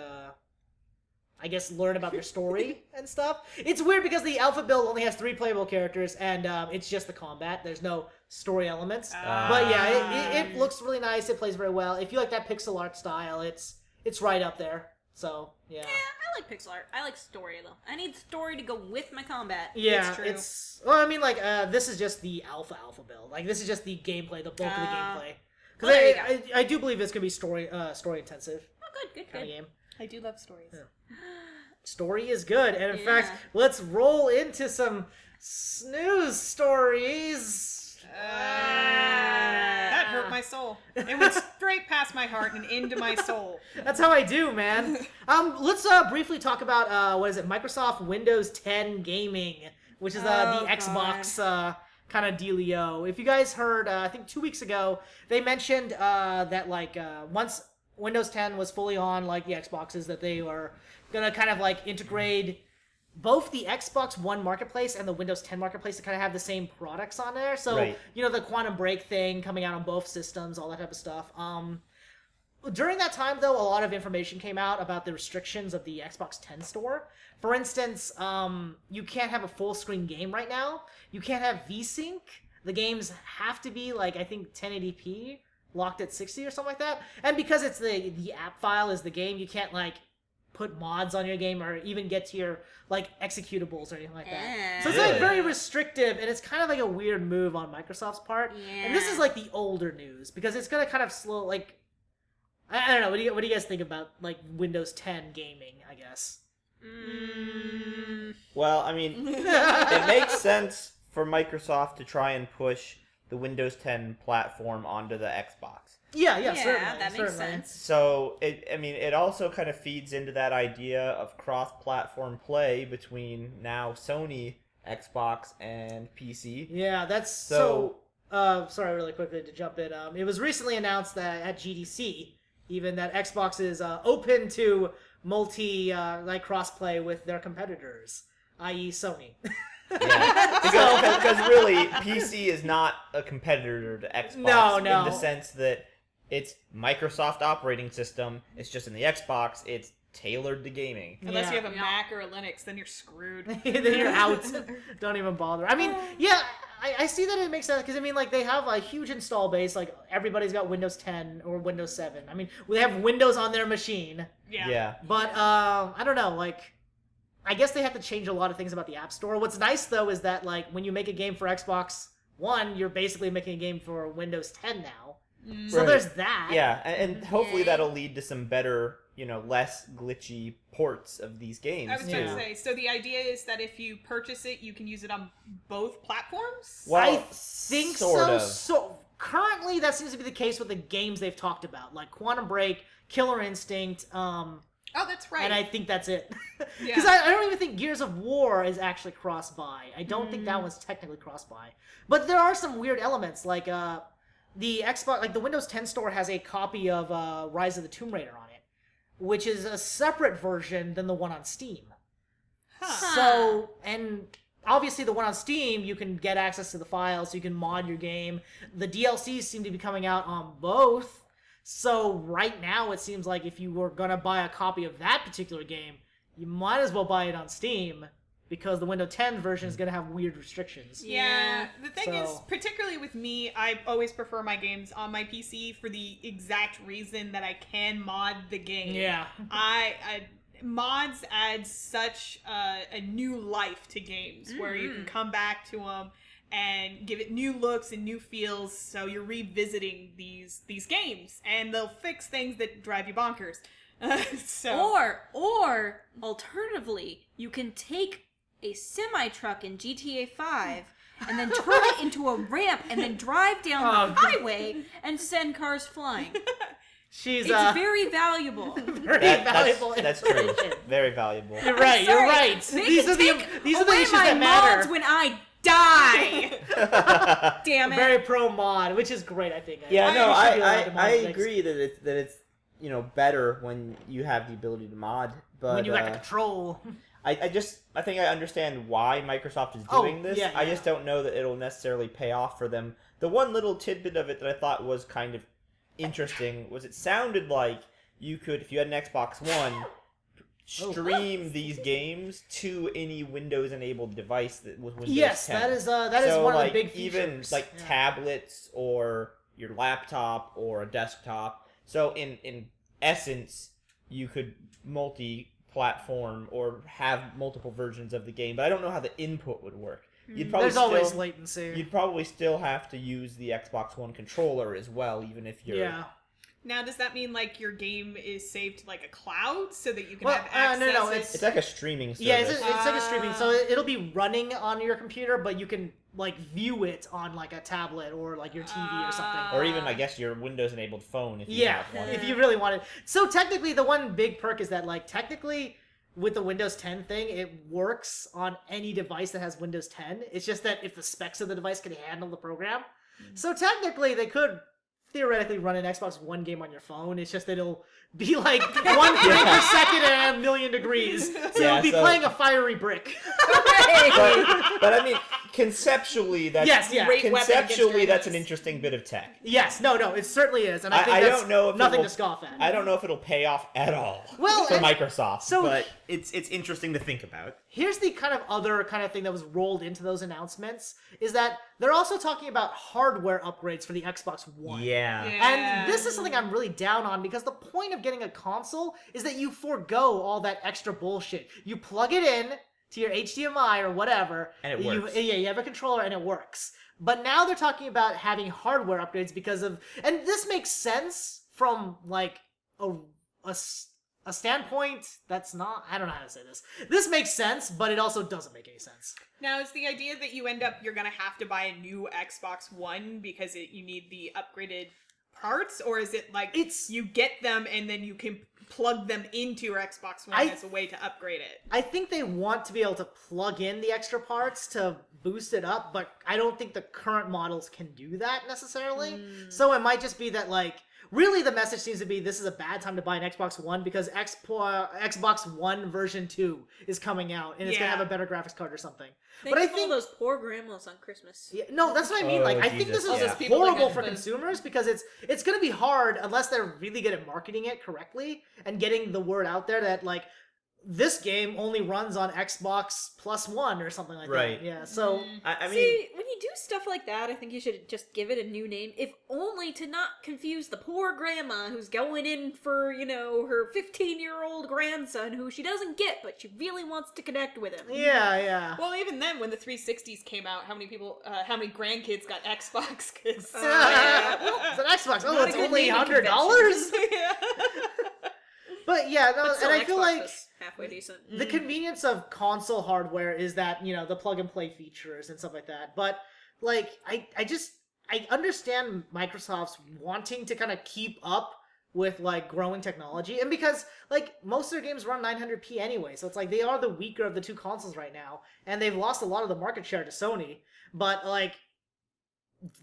I guess learn about their story and stuff. It's weird because the alpha build only has 3 playable characters, and it's just the combat. There's no story elements. But yeah, it looks really nice. It plays very well. If you like that pixel art style, it's right up there. So yeah. Yeah, I like pixel art. I like story though. I need story to go with my combat. Yeah, It's true. it's well. I mean, like, this is just the alpha build. Like, this is just the gameplay, the bulk of the gameplay. Because well, there you I do believe it's gonna be story intensive Oh, good, kind of good. game. I do love stories. Story is good, and in Yeah. fact, let's roll into some snooze stories. That hurt my soul. It went straight past my heart and into my soul. That's how I do, man. Let's briefly talk about what is it? Microsoft Windows 10 gaming, which is the Oh, Xbox kind of dealio. If you guys heard, I think 2 weeks ago, they mentioned that like once Windows 10 was fully on, like the Xboxes, that they were gonna kind of like integrate both the Xbox One marketplace and the Windows 10 marketplace to kind of have the same products on there. So, Right. you know, the Quantum Break thing coming out on both systems, all that type of stuff. During that time, though, a lot of information came out about the restrictions of the Xbox 10 store. For instance, you can't have a full-screen game right now. You can't have VSync. The games have to be, like, I think 1080p, locked at 60 or something like that. And because it's the app file is the game, you can't, like, put mods on your game or even get to your, like, executables or anything like that. So it's, like, Really? very restrictive, and it's kind of like a weird move on Microsoft's part. And this is, Yeah. like, the older news, because it's gonna kind of slow, like... I don't know. What do you guys think about like Windows 10 gaming? I guess. Well, I mean, it makes sense for Microsoft to try and push the Windows 10 platform onto the Xbox. Yeah, Yeah, certainly. that makes certainly. sense. So, it also kind of feeds into that idea of cross-platform play between now Sony, Xbox, and PC. Yeah, that's so. Sorry, really quickly to jump in. It was recently announced that at GDC, even that Xbox is open to multi like crossplay with their competitors. i.e. Sony. Yeah, because really, PC is not a competitor to Xbox No. in the sense that it's Microsoft operating system. It's just in the Xbox. It's tailored to gaming. Unless you have a Yeah. Mac or a Linux, then you're screwed. Then you're out. Don't even bother. I mean, yeah, I see that it makes sense because I mean, like they have a huge install base. Like everybody's got Windows 10 or Windows 7. I mean, they have Windows on their machine. Yeah. But I don't know. Like, I guess they have to change a lot of things about the App Store. What's nice though is that like when you make a game for Xbox One, you're basically making a game for Windows 10 now. So Right. there's that. Yeah, and hopefully Yay. that'll lead to some better, less glitchy ports of these games. I was too. going to say, so the idea is that if you purchase it, you can use it on both platforms? Well, I think sort so. of. So currently, that seems to be the case with the games they've talked about, like Quantum Break, Killer Instinct, Oh, that's right. and I think that's it. Yeah. Because I don't even think Gears of War is actually cross-buy. I don't think that one's technically cross-buy. But there are some weird elements, like the Xbox, like the Windows 10 store has a copy of Rise of the Tomb Raider on it, which is a separate version than the one on Steam. So, and obviously the one on Steam, you can get access to the files, you can mod your game. The DLCs seem to be coming out on both. So right now it seems like if you were going to buy a copy of that particular game, you might as well buy it on Steam because the Windows 10 version is going to have weird restrictions. Yeah, the thing is, So- particularly with me, I always prefer my games on my PC for the exact reason that I can mod the game. Yeah. Mods add such a new life to games where you can come back to them and give it new looks and new feels. So you're revisiting these games, and they'll fix things that drive you bonkers. Or alternatively, you can take a semi-truck in GTA 5 and then turn it into a ramp and then drive down the highway and send cars flying. She's It's very valuable. very That's valuable true. information. Very valuable. You're right. You're Sorry, right. they These can are the take these are the away issues my that matter. mods when I die. Damn it. Very pro mod, which is great. I think. Yeah, I no, think we should be allowed to mod I things. agree that it's better when you have the ability to mod, but When you got the control. I think I understand why Microsoft is Oh, doing this. yeah, I yeah. just don't know that it'll necessarily pay off for them. The one little tidbit of it that I thought was kind of interesting was it sounded like you could, if you had an Xbox One, stream these games to any Windows-enabled device that was Windows 10. Yes, that is So, one of like, the big features. even like Yeah. tablets or your laptop or a desktop. So in essence, you could multi-platform or have multiple versions of the game, but I don't know how the input would work. You'd probably There's always still, latency. you'd probably still have to use the Xbox One controller as well, even if you're Yeah. Now, does that mean like your game is saved to like a cloud so that you can Well, have access? no, It's like a streaming service. Yeah, it's like a streaming. So Ah. it'll be running on your computer, but you can like view it on like a tablet or like your TV or something. or even I guess your Windows-enabled phone if you Yeah, have one. if you really wanted. So technically, the one big perk is that like technically with the Windows 10 thing, it works on any device that has Windows 10. It's just that if the specs of the device can handle the program. So technically, they could theoretically run an Xbox One game on your phone. It's just that it'll be like 1 frame per second and a million degrees. So Yeah, you'll be so- playing a fiery brick. but I mean, conceptually, that's Yes, yeah. Great weapon conceptually against that's an enemies. interesting bit of tech. Yes, no, it certainly is, and I think I that's don't know if nothing it will, to scoff at. I don't know if it'll pay off at all Well, for and- Microsoft, so- but it's interesting to think about. Here's the kind of other kind of thing that was rolled into those announcements is that they're also talking about hardware upgrades for the Xbox One. Yeah. And this is something I'm really down on because the point of getting a console is that you forego all that extra bullshit. You plug it in to your HDMI or whatever. And it works. You have a controller and it works. But now they're talking about having hardware upgrades because of... And this makes sense from, like, a standpoint that's not... I don't know how to say this. This makes sense, but it also doesn't make any sense. Now, is the idea that you end up you're gonna have to buy a new Xbox One because you need the upgraded parts, or is it like It's- you get them and then you can plug them into your Xbox One as a way to upgrade it. I think they want to be able to plug in the extra parts to boost it up, but I don't think the current models can do that necessarily. So it might just be that, like, really the message seems to be this is a bad time to buy an Xbox One because Xbox One version 2 is coming out and it's going to have a better graphics card or something. But I think all those poor grandmas on Christmas. Yeah, no, that's what I mean. Like, I think this is just horrible for consumers because it's going to be hard unless they're really good at marketing it correctly and getting the word out there that, like, this game only runs on Xbox Plus One or something like that. Yeah, so... I mean... See, when you do stuff like that, I think you should just give it a new name, if only to not confuse the poor grandma who's going in for, you know, her 15-year-old grandson who she doesn't get, but she really wants to connect with him. Yeah. Well, even then, when the 360s came out, how many grandkids got Xbox? Cause, It's an Xbox. Oh, it's only $100? yeah. But yeah, no, But still, and I feel Xbox like was halfway decent. the convenience of console hardware is that, you know, the plug and play features and stuff like that. But like, I understand Microsoft's wanting to kind of keep up with like growing technology, and because like most of their games run 900p anyway, so it's like they are the weaker of the two consoles right now, and they've lost a lot of the market share to Sony. But like,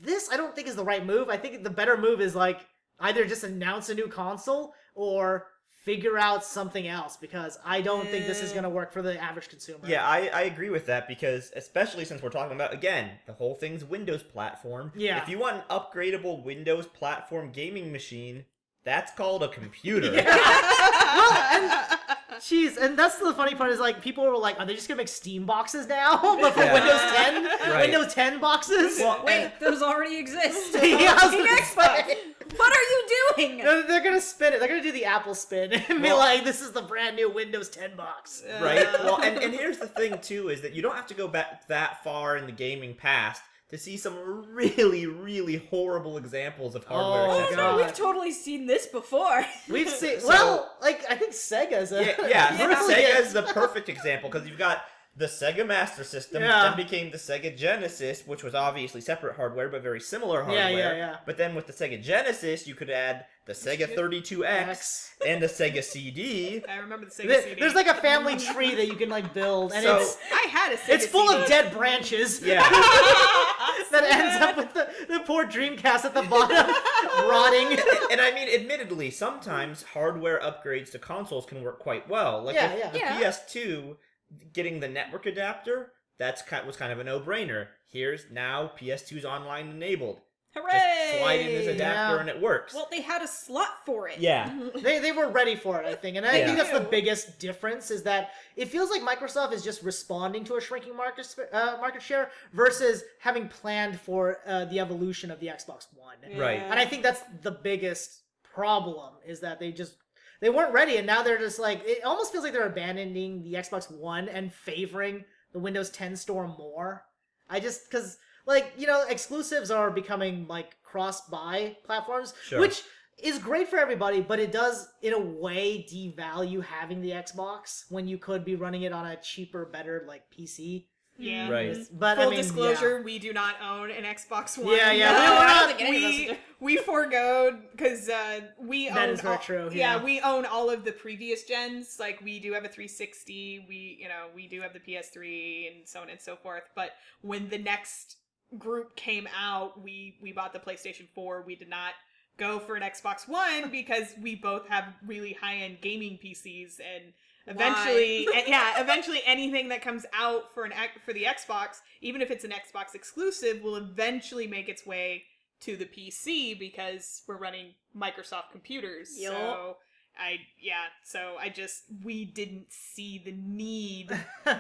this I don't think is the right move. I think the better move is like either just announce a new console or figure out something else, because I don't think this is going to work for the average consumer. Yeah, I agree with that, because especially since we're talking about, again, the whole thing's Windows platform. Yeah. If you want an upgradable Windows platform gaming machine, that's called a computer. Jeez, and that's the funny part is like people were like, are they just gonna make Steam boxes now? But for Windows 10, Windows 10 boxes. Well, Wait, those already exist. Yeah, I was gonna Xbox. say. What are you doing? They're gonna spin it. They're gonna do the Apple spin and be like, "This is the brand new Windows 10 box." Right. Well, and here's the thing too, is that you don't have to go back that far in the gaming past to see some really, really horrible examples of hardware. Oh, accessories. God. We've totally seen this before. We've seen. Well, like I think Sega's. Sega's the perfect example, because you've got the Sega Master System, then became the Sega Genesis, which was obviously separate hardware, but very similar hardware. Yeah. But then with the Sega Genesis, you could add the Sega 32X and the Sega CD. I remember the Sega CD. There's like a family tree that you can like build, and I had a Sega it's full CD. of dead branches. Yeah. That ends up with the poor Dreamcast at the bottom, rotting. And I mean, admittedly, sometimes hardware upgrades to consoles can work quite well. Like with the PS2, getting the network adapter, was kind of a no-brainer. Here's now PS2's online enabled. Hooray! Just slide in this adapter and it works. Well, they had a slot for it. Yeah. They were ready for it, I think. And I think that's the biggest difference, is that it feels like Microsoft is just responding to a shrinking market share versus having planned for the evolution of the Xbox One. Right. And I think that's the biggest problem, is that they weren't ready, and now they're just like, it almost feels like they're abandoning the Xbox One and favoring the Windows 10 store more. Because, like, you know, exclusives are becoming, like, cross-buy platforms, which is great for everybody, but it does, in a way, devalue having the Xbox when you could be running it on a cheaper, better, like, PC. Yeah. Right. But, Full I mean, disclosure, we do not own an Xbox One. We foregoed because we own. That is very true. Yeah, we own all of the previous gens. Like we do have a 360. We do have the PS3 and so on and so forth. But when the next group came out, we bought the PlayStation 4. We did not go for an Xbox One because we both have really high-end gaming PCs, and eventually anything that comes out for the Xbox, even if it's an Xbox exclusive, will eventually make its way to the PC because we're running Microsoft computers. Yep. So we didn't see the need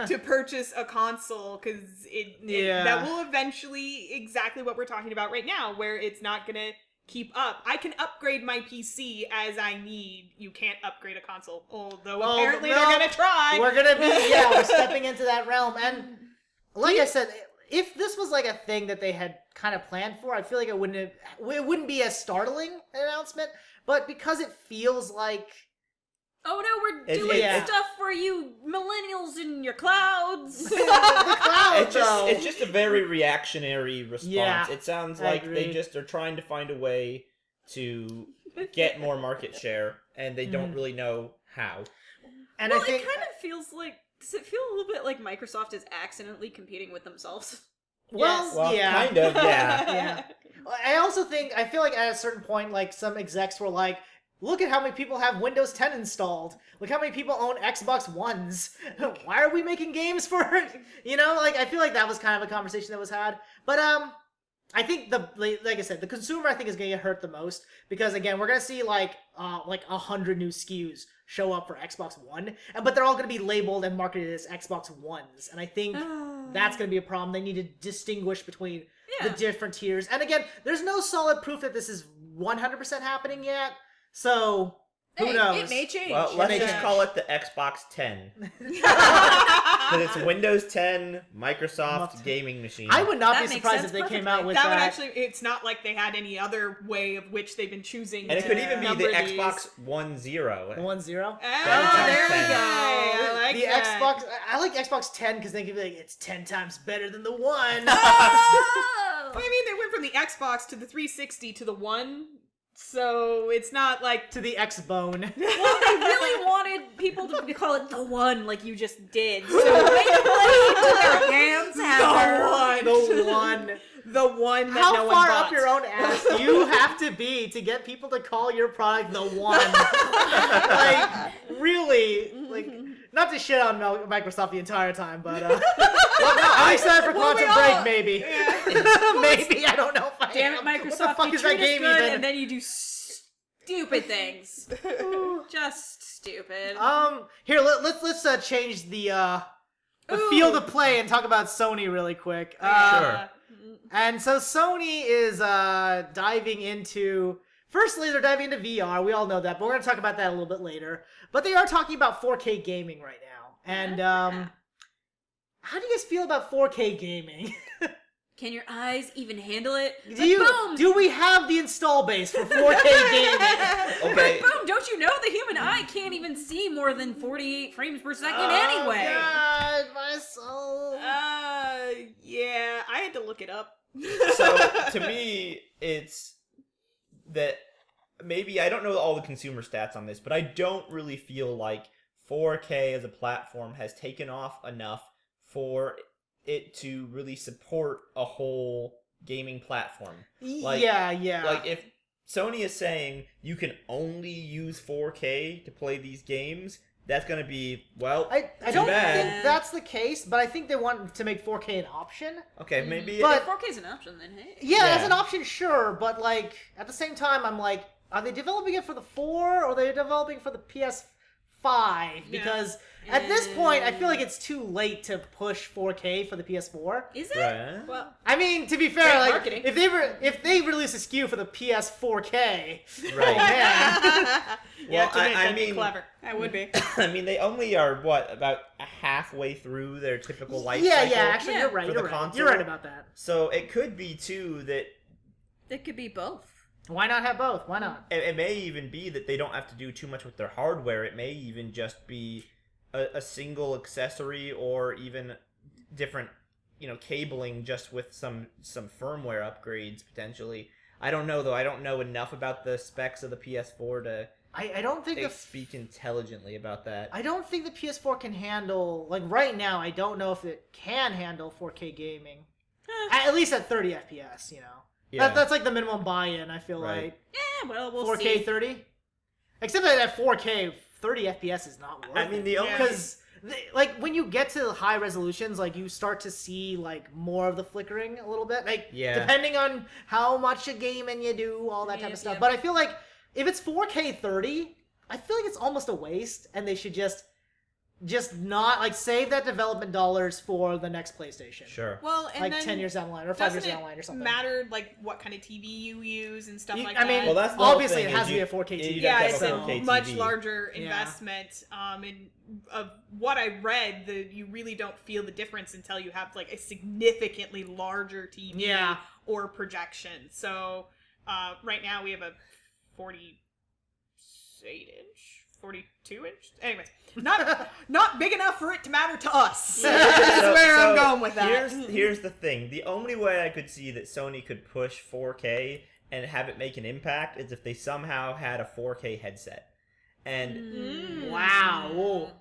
to purchase a console because that will eventually, exactly what we're talking about right now, where it's not gonna keep up. I can upgrade my PC as I need. You can't upgrade a console. Although apparently they're gonna try. We're stepping into that realm. And like I said, if this was like a thing that they had kind of planned for, I feel like it wouldn't be as startling an announcement. But because it feels like, oh no, we're doing stuff for you millennials in your clouds. the clouds, it's just a very reactionary response. Yeah, it sounds like they just are trying to find a way to get more market share and they don't really know how. And Well, I think it kind of feels like. Does it feel a little bit like Microsoft is accidentally competing with themselves? Well, yeah. kind of, yeah. Yeah. I feel like at a certain point, like, some execs were like, look at how many people have Windows 10 installed. Look how many people own Xbox Ones. Why are we making games for it? You know, like, I feel like that was kind of a conversation that was had. But, I think like I said, the consumer I think is going to get hurt the most because again, we're going to see like 100 new SKUs show up for Xbox One, but they're all going to be labeled and marketed as Xbox Ones. And I think that's going to be a problem. They need to distinguish between the different tiers. And again, there's no solid proof that this is 100% happening yet. So who knows? It may change. Well, let's just call it the Xbox 10. Because it's Windows 10, Microsoft gaming machine. I would not That be makes surprised sense if they came out perfectly. with that that. would actually, it's not like they had any other way of which they've been choosing. And it could even be the number these. Xbox 1.0. 1.0. Ah, there we go. Oh, I like the that. Xbox. I like Xbox 10 because they can be like, it's 10 times better than the one. Oh! I mean, they went from the Xbox to the 360 to the One, so it's not like to the X-Bone. Well, they really wanted people to call it the one, like you just did. So they played to their hands have The one. the one that How no one far bought. up your own ass do you have to be to get people to call your product the one? Like, really? Like, not to shit on Microsoft the entire time, but I'm excited for Well, we Quantum all- Break, maybe. Yeah. Maybe, I don't know if I Damn it, am. Microsoft! What the fuck you is that treat us game good, even? and then you do stupid things. Just stupid. Here, let's change the field of play and talk about Sony really quick. Sure. And so Sony is diving into. Firstly, they're diving into VR. We all know that, but we're gonna talk about that a little bit later. But they are talking about 4K gaming right now. And how do you guys feel about 4K gaming? Can your eyes even handle it? Do we have the install base for 4K gaming? Okay. Boom! Don't you know the human eye can't even see more than 48 frames per second anyway? God, my soul. Yeah, I had to look it up. So, to me, it's that maybe, I don't know all the consumer stats on this, but I don't really feel like 4K as a platform has taken off enough for it to really support a whole gaming platform. Like, yeah. Like, if Sony is saying you can only use 4K to play these games, that's going to be, well, I too don't bad. think that's the case, but I think they want to make 4K an option. Okay, maybe... But- If 4K is an option, then hey. Yeah, as Yeah. an option, sure, but like at the same time, I'm like, are they developing it for the 4 or are they developing for the PS5? Because at this point, I feel like it's too late to push 4K for the PS4. Is it? Right. Well, I mean, to be fair, Great like marketing. if they release a SKU for the PS4K, oh Right. man, yeah, Well, I that'd be mean- clever. That would be. I mean, they only are, about halfway through their typical life yeah, cycle. actually, Yeah. you're right. For You're the right. console? You're right about that. So it could be, too, that It could be both. Why not have both? Why not? it may even be that they don't have to do too much with their hardware. It may even just be a single accessory or even different, cabling just with some firmware upgrades, potentially. I don't know, though. I don't know enough about the specs of the PS4 to I don't think speak intelligently about that. I don't think the PS4 can handle, like right now, I don't know if it can handle 4K gaming. At least at 30 FPS, Yeah. That's like the minimum buy-in, I feel Right. like. Yeah, well, we'll 4K see. 30? Except that at 4K, 30 FPS is not worth it. I mean, the only... Because, like, when you get to high resolutions, like, you start to see, like, more of the flickering a little bit. Like, Yeah. depending on how much a game and you do, all that type of stuff. Yep. But I feel like if it's 4K 30, I feel like it's almost a waste, and they should just not, like, save that development dollars for the next PlayStation. Sure. Well, and Like then 10 years down the line, or 5 years doesn't down the line, or something. it matter like what kind of TV you use and stuff like I mean, that? Well, that's the whole obviously thing it has is to be you- a 4K TV. you'd Yeah, have to it's have a a 4K much TV. larger Yeah. investment. And of what I read, you really don't feel the difference until you have like a significantly larger TV Yeah. or projection. So right now we have a 48-inch, 42-inch. Anyways, not big enough for it to matter to us. That's where I'm going with that. Here's the thing. The only way I could see that Sony could push 4K and have it make an impact is if they somehow had a 4K headset. And Wow.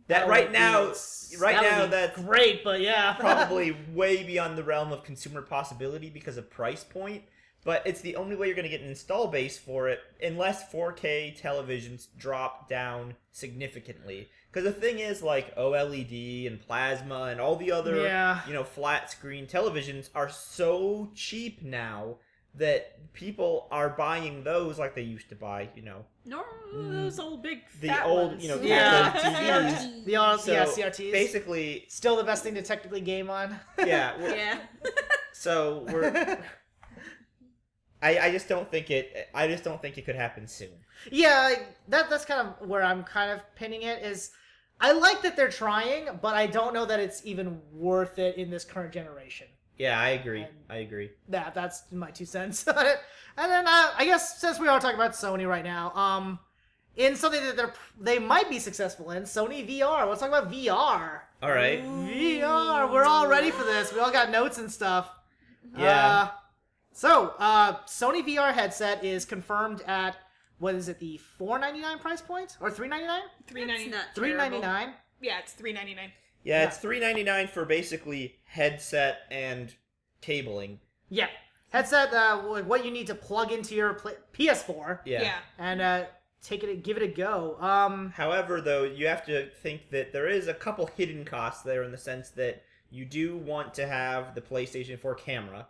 that right now, would be that's great, but yeah. probably way beyond the realm of consumer possibility because of price point. But it's the only way you're going to get an install base for it, unless 4K televisions drop down significantly. Because the thing is, like, OLED and plasma and all the other, flat screen televisions are so cheap now that people are buying those like they used to buy, No, those old big the fat old, ones. TVs. The old, So CRTs. basically, Still the best thing to technically game on. yeah. Yeah. So we're. I just don't think it. I just don't think it could happen soon. Yeah, that's kind of where I'm kind of pinning it. Is I like that they're trying, but I don't know that it's even worth it in this current generation. Yeah, I agree. That's my 2 cents on it. And then I guess since we are talking about Sony right now, in something that they might be successful in, Sony VR. Let's talk about VR. All right. VR. We're all ready for this. We all got notes and stuff. Yeah. So, Sony VR headset is confirmed at, what is it, the $4.99 price point? Or $3.99? $3.99. $3.99. Yeah, it's $3.99. Yeah, it's $3.99 for basically headset and cabling. Yeah. Headset, what you need to plug into your PS4. Yeah. And give it a go. However, though, you have to think that there is a couple hidden costs there in the sense that you do want to have the PlayStation 4 camera.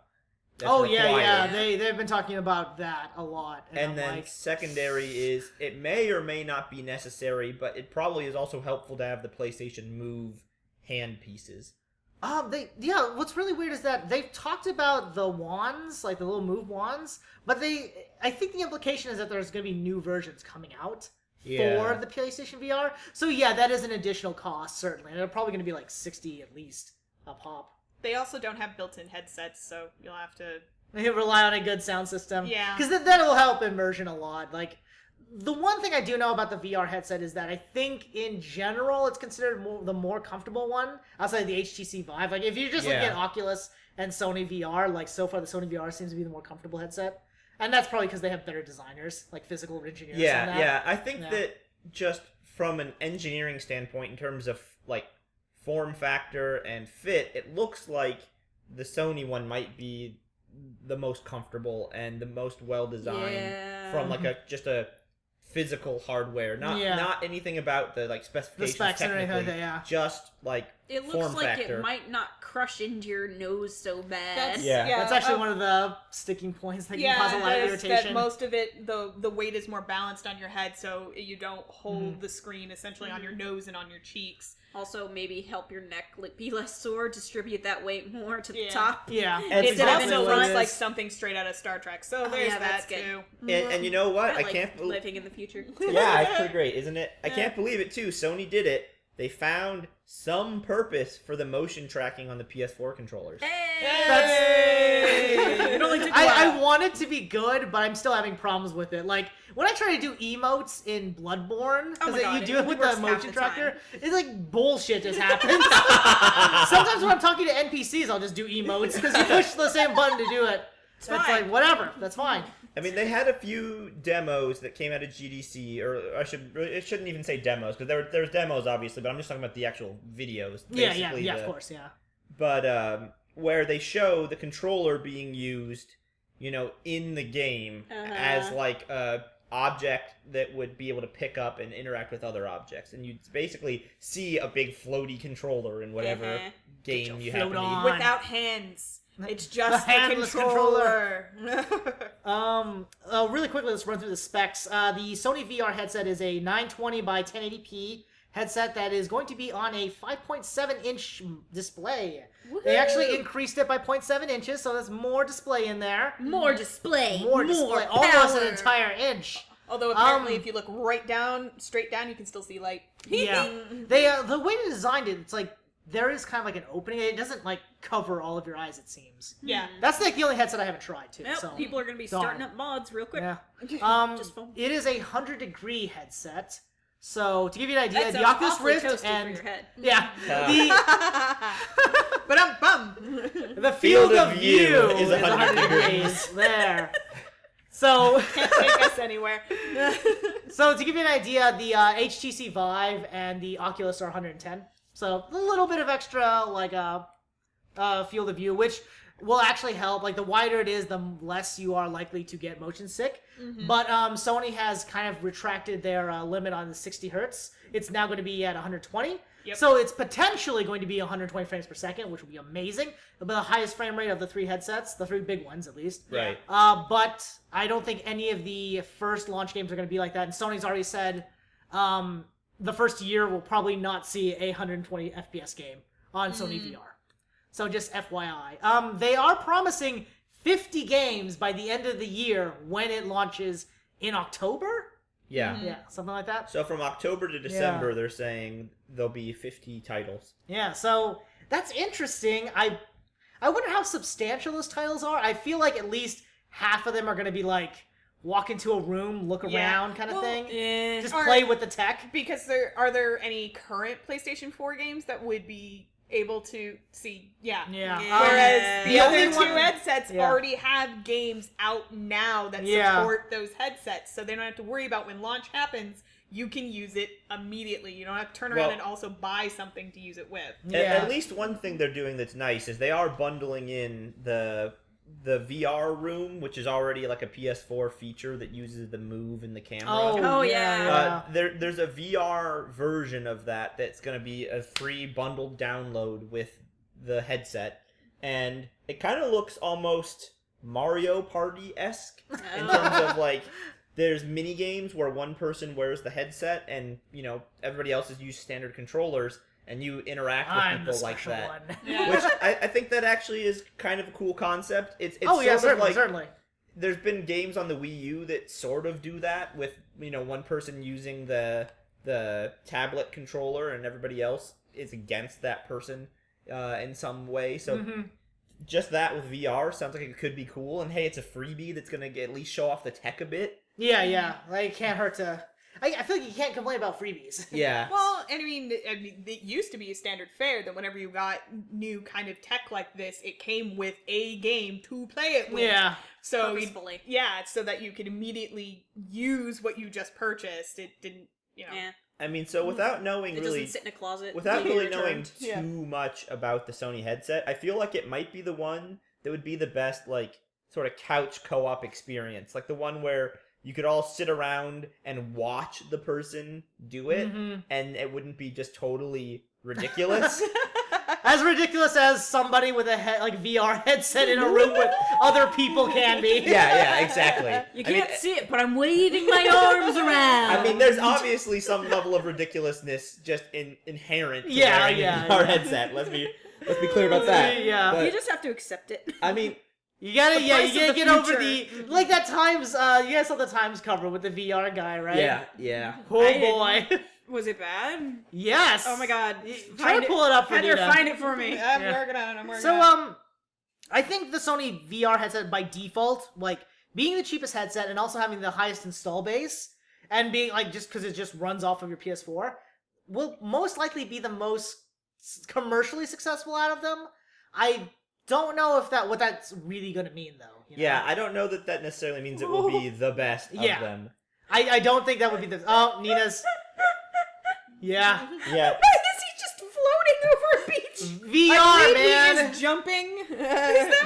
Oh, required. yeah. They've been talking about that a lot. And then secondary is, it may or may not be necessary, but it probably is also helpful to have the PlayStation Move hand pieces. What's really weird is that they've talked about the wands, like the little Move wands, but I think the implication is that there's going to be new versions coming out for the PlayStation VR. So yeah, that is an additional cost, certainly. And they're probably going to be like $60 at least a pop. They also don't have built-in headsets, so you'll have to rely on a good sound system. Yeah. Because that'll help immersion a lot. Like, the one thing I do know about the VR headset is that I think, in general, it's considered the more comfortable one outside of the HTC Vive. Like, if you're just looking at Oculus and Sony VR, like, so far the Sony VR seems to be the more comfortable headset. And that's probably because they have better designers, like physical engineers. Yeah. I think that just from an engineering standpoint, in terms of, like, form factor and fit, it looks like the Sony one might be the most comfortable and the most well designed from like just a physical hardware, not anything about the like specifications, the specs or anything like that, just like it looks form like factor. It might not crush into your nose so bad. That's actually one of the sticking points that can cause a lot of irritation. That most of it, the weight is more balanced on your head, so you don't hold the screen essentially on your nose and on your cheeks. Also, maybe help your neck be less sore, distribute that weight more to the top. Yeah. It also looks like something straight out of Star Trek, so there's that too. And you know what? I can't believe living in the future. Yeah, it's pretty great, isn't it? I can't believe it too. Sony did it. They found some purpose for the motion tracking on the PS4 controllers. It only took a while. I want it to be good, but I'm still having problems with it. Like, when I try to do emotes in Bloodborne, because you do it with the motion tracker, it's like bullshit just happens. Sometimes when I'm talking to NPCs, I'll just do emotes, because you push the same button to do it. It's like, whatever, that's fine. I mean, they had a few demos that came out of GDC, or it shouldn't even say demos, because there's demos, obviously, but I'm just talking about the actual videos. Yeah, of course, yeah. But, where they show the controller being used, in the game as, like, a object that would be able to pick up and interact with other objects. And you basically see a big floaty controller in whatever game you have to need. Without hands. It's just a controller. Really quickly, let's run through the specs. The Sony VR headset is a 920 by 1080p headset that is going to be on a 5.7-inch display. Woo-hoo! They actually increased it by 0.7 inches, so there's more display in there. More display. More display. Almost an entire inch. Although apparently, if you look straight down, you can still see light. Yeah. The way they designed it, it's like there is kind of like an opening. It doesn't like cover all of your eyes, it seems. Yeah. That's like the only headset I haven't tried too. Nope, so people are going to be starting up mods real quick. Yeah. Just phone. It is a 100-degree headset. So to give you an idea, That the Oculus awfully Rift toasty and for your head. the field of view is 100 degrees there. So, Can't take us anywhere. so to give you an idea, the HTC Vive and the Oculus are 110. So a little bit of extra, like field of view, which will actually help. Like the wider it is, the less you are likely to get motion sick. But Sony has kind of retracted their limit on the 60 hertz. It's now going to be at 120. Yep. So it's potentially going to be 120 frames per second, which will be amazing. It'll be the highest frame rate of the 3 headsets, the 3 big ones at least. Right. But I don't think any of the first launch games are going to be like that. And Sony's already said the first year will probably not see a 120 FPS game on Sony VR. So just FYI. They are promising 50 games by the end of the year when it launches in October? Yeah. Yeah, something like that. So from October to December, they're saying there'll be 50 titles. Yeah, so that's interesting. I wonder how substantial those titles are. I feel like at least half of them are going to be like walk into a room, look around kind of thing. Just play with the tech. Because are there any current PlayStation 4 games that would be able to see? Yeah. Whereas the other only two headsets already have games out now that support those headsets, so they don't have to worry about when launch happens. You can use it immediately. You don't have to turn around and also buy something to use it with. At least one thing they're doing that's nice is they are bundling in the VR room, which is already like a PS4 feature that uses the Move and the camera. Oh, yeah. There's a VR version of that that's going to be a free bundled download with the headset, and it kind of looks almost Mario Party-esque in terms of like there's mini games where one person wears the headset and everybody else has used standard controllers. And you interact with people like that, which I think that actually is kind of a cool concept. It's certainly. There's been games on the Wii U that sort of do that with one person using the tablet controller and everybody else is against that person in some way. So just that with VR sounds like it could be cool. And hey, it's a freebie that's gonna at least show off the tech a bit. Yeah. Like it can't hurt to. I feel like you can't complain about freebies. Yeah. Well, I mean, it used to be a standard fare that whenever you got new kind of tech like this, it came with a game to play it with. Yeah. So Purposefully. so that you could immediately use what you just purchased. It didn't, Yeah. I mean, so without knowing It really, doesn't sit in a closet. without being really knowing returned. too much about the Sony headset, I feel like it might be the one that would be the best, like, sort of couch co-op experience. Like the one where you could all sit around and watch the person do it, and it wouldn't be just totally ridiculous. As ridiculous as somebody with a VR headset in a room with other people can be. Yeah, exactly. You can't see it, but I'm waving my arms around. I mean, there's obviously some level of ridiculousness just inherent to Yeah, wearing yeah, a VR headset. Let's be clear about that. Yeah. But, You just have to accept it. I mean, You gotta price of the get over future. like that Times. You guys saw the Times cover with the VR guy, right? yeah. Oh I boy. Was it bad? Yes. Oh my god. Try to pull it up for Heather, Nita. find it for me. I'm Yeah. working on it. So I think the Sony VR headset by default, like being the cheapest headset and also having the highest install base, and being like just because it just runs off of your PS4, will most likely be the most commercially successful out of them. I don't know if what that's really gonna mean though. Yeah, I don't know that necessarily means it will be the best of them. I don't think that would be the. Oh, Nina's. Yeah. Yeah. Is he just floating over a beach? VR, man. He is jumping.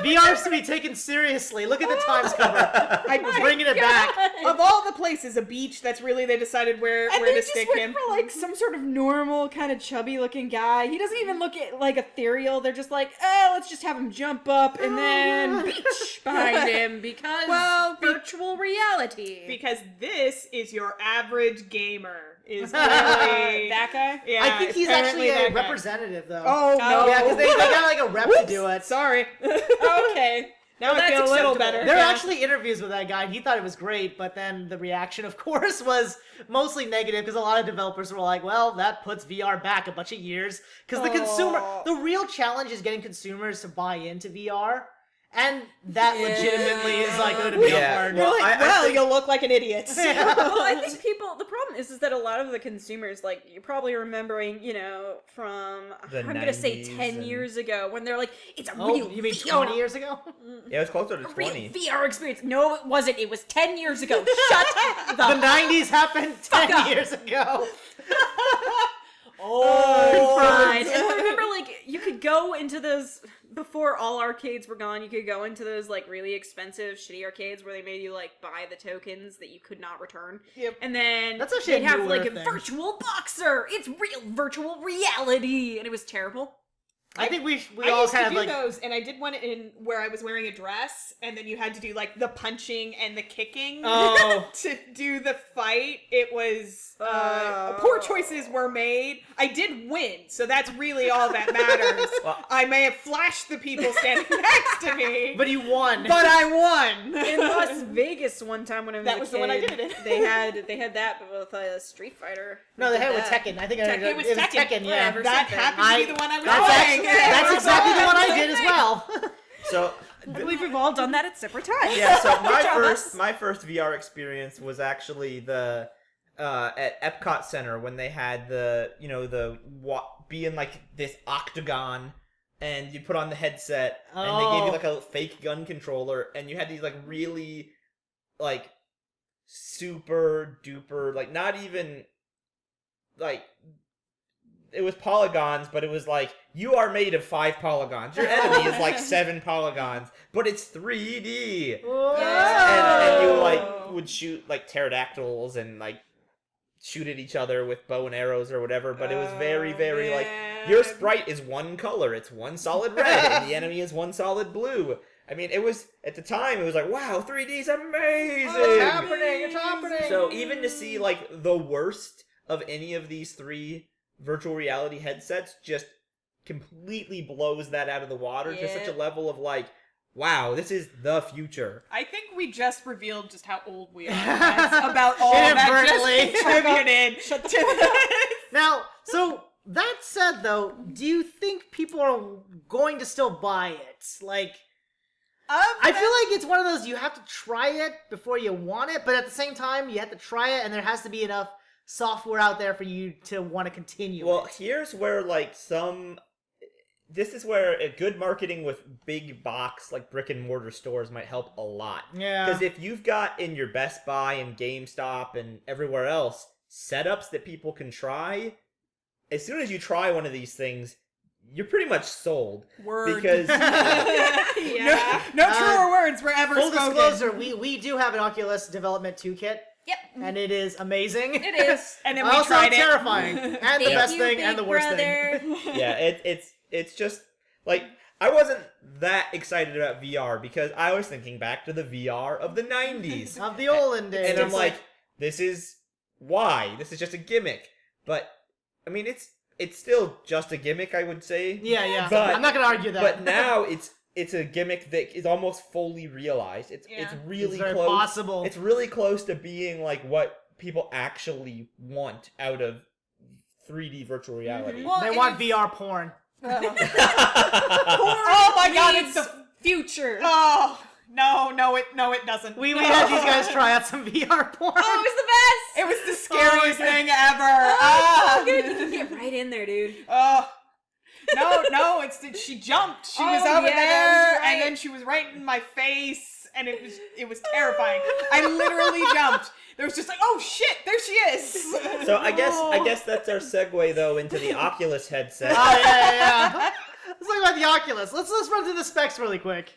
VR's to be taken seriously. Look at the Times cover. I'm bringing it back. Of all the places, a beach, that's really they decided where And to they just stick went him. for like some sort of normal kind of chubby looking guy. He doesn't even look like ethereal. They're just like, let's just have him jump up and then beach behind him because virtual reality. Because this is your average gamer. Is really that guy? Yeah, I think he's apparently actually a that guy. representative, though. Oh no! Yeah, because they got like a rep to do it. Sorry. Okay. Now Well, I feel that's a little acceptable. better. There Yeah. are actually interviews with that guy, and he thought it was great, but then the reaction, of course, was mostly negative, because a lot of developers were like, well, that puts VR back a bunch of years, because the real challenge is getting consumers to buy into VR, And that legitimately is like going to be hard. You're like, I think- you'll look like an idiot. Well, I think the problem is that a lot of the consumers, like, you're probably remembering, from, The I'm gonna say 90s 10 and- years ago, when they're like, it's a Oh, real you mean VR 20 years ago? Yeah, it was closer to a real 20. VR experience. No, it wasn't. It was 10 years ago. Shut The the 90s happened 10 up. years ago. Fine. And I remember, like, you could go into those, before all arcades were gone, you could go into those, like, really expensive, shitty arcades where they made you, like, buy the tokens that you could not return. Yep. And then That's actually a they'd have, newer like, a thing. virtual boxer. It's real virtual reality. And it was terrible. I think we I all used kind to of do like... those, and I did one in where I was wearing a dress, and then you had to do like the punching and the kicking Oh. to do the fight. It was poor choices were made. I did win, so that's really all that matters. Well- I may have flashed the people standing next to me, But you won. but I won. In Las Vegas one time when I was That a was kid, the one I did it in. they had that with Street Fighter. No, they did had it with that. Tekken. I think It was Tekken. yeah. Whatever. That something. happened to be the one I was playing. That's exactly the one I did as well. So I believe we've all done that at separate times. yeah, so job, my first VR experience was actually the at Epcot Center when they had being like this octagon, and you put on the headset and they gave you like a fake gun controller, and you had these like really like super duper like not even like it was polygons, but it was like, you are made of 5 polygons. Your enemy is like 7 polygons, but it's 3D. And you like would shoot like pterodactyls and like shoot at each other with bow and arrows or whatever, but it was very, very like, your sprite is one color, it's one solid red, and the enemy is one solid blue. I mean, it was, at the time, it was like, wow, 3D's amazing! It's happening! So even to see like the worst of any of these 3 virtual reality headsets just completely blows that out of the water to such a level of like, wow, this is the future. I think we just revealed just how old we are. That's about all that just contributed to this. Now, so that said, though, do you think people are going to still buy it? Like, I feel like it's one of those, you have to try it before you want it, but at the same time, you have to try it, and there has to be enough software out there for you to want to continue Well, it. here's where like this is where a good marketing with big box like brick and mortar stores might help a lot. Yeah. Because if you've got in your Best Buy and GameStop and everywhere else setups that people can try, as soon as you try one of these things, you're pretty much sold. Word. Because Yeah. No truer words were ever Full spoken. disclosure, we do have an Oculus development toolkit, Yep. and it is amazing. It is. And then we Also tried terrifying. And the Thank best you, thing Big and the worst Brother. thing. yeah, it's just like I wasn't that excited about VR because I was thinking back to the VR of the 90s. Of the olden days. And I'm It's like, this is why? This is just a gimmick. But I mean it's still just a gimmick, I would say. yeah. But- I'm not gonna argue that. But now it's a gimmick that is almost fully realized. It's really It's very close. possible. It's really close to being like what people actually want out of 3D virtual reality. Well, they and want it's- VR porn. Oh my god, it's Leads the future. Oh no, it doesn't. We had these guys try out some VR porn. Oh, it was the best. It was the scariest thing ever. Oh, Ah. so good. You can get right in there, dude. Oh. No, she jumped. She was Oh, over yeah, there, right. and then she was right in my face, and it was terrifying. I literally jumped. There was just like, oh shit, there she is. So I guess that's our segue though into the Oculus headset. Oh yeah. Let's talk about the Oculus. Let's run through the specs really quick.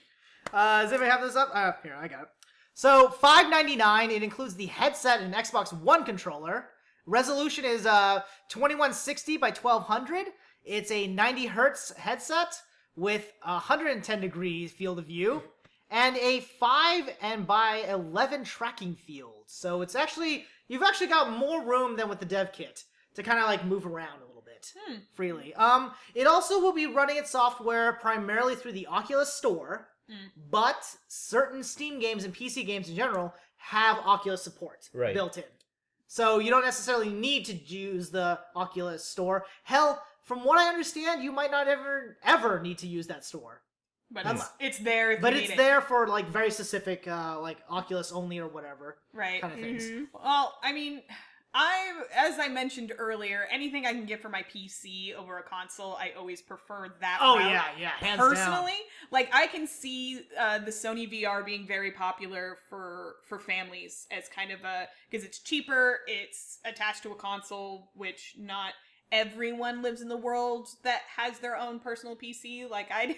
Does anybody have this up? Here, I got it. So $599. It includes the headset and Xbox One controller. Resolution is 2160 by 1200. It's a 90 hertz headset with 110 degrees field of view and a 5 and by 11 tracking field. So it's you've actually got more room than with the dev kit to kind of like move around a little bit freely. It also will be running its software primarily through the Oculus Store, but certain Steam games and PC games in general have Oculus support built in. So you don't necessarily need to use the Oculus Store. Hell, from what I understand, you might not ever need to use that store. But it's there if But you it's need there for like very specific, like Oculus only or whatever right kind of things. Well, I mean, as I mentioned earlier, anything I can get for my PC over a console, I always prefer that Oh route. yeah, hands Personally, down. like I can see the Sony VR being very popular for families as kind of because it's cheaper, it's attached to a console, which not everyone lives in the world that has their own personal PC like I do.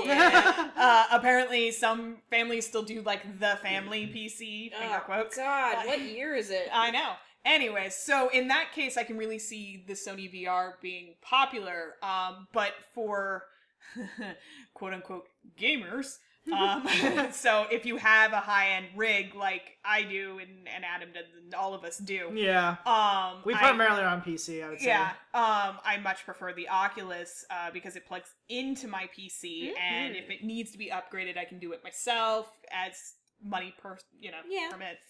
Yeah. Apparently, some families still do like the family PC. Finger quotes. God, what year is it? I know. Anyways, so in that case, I can really see the Sony VR being popular. But for quote unquote gamers, so if you have a high end rig like I do and Adam does, and all of us do, Yeah. We primarily are on PC, I would say. yeah, I much prefer the Oculus because it plugs into my PC, and if it needs to be upgraded, I can do it myself as money permits.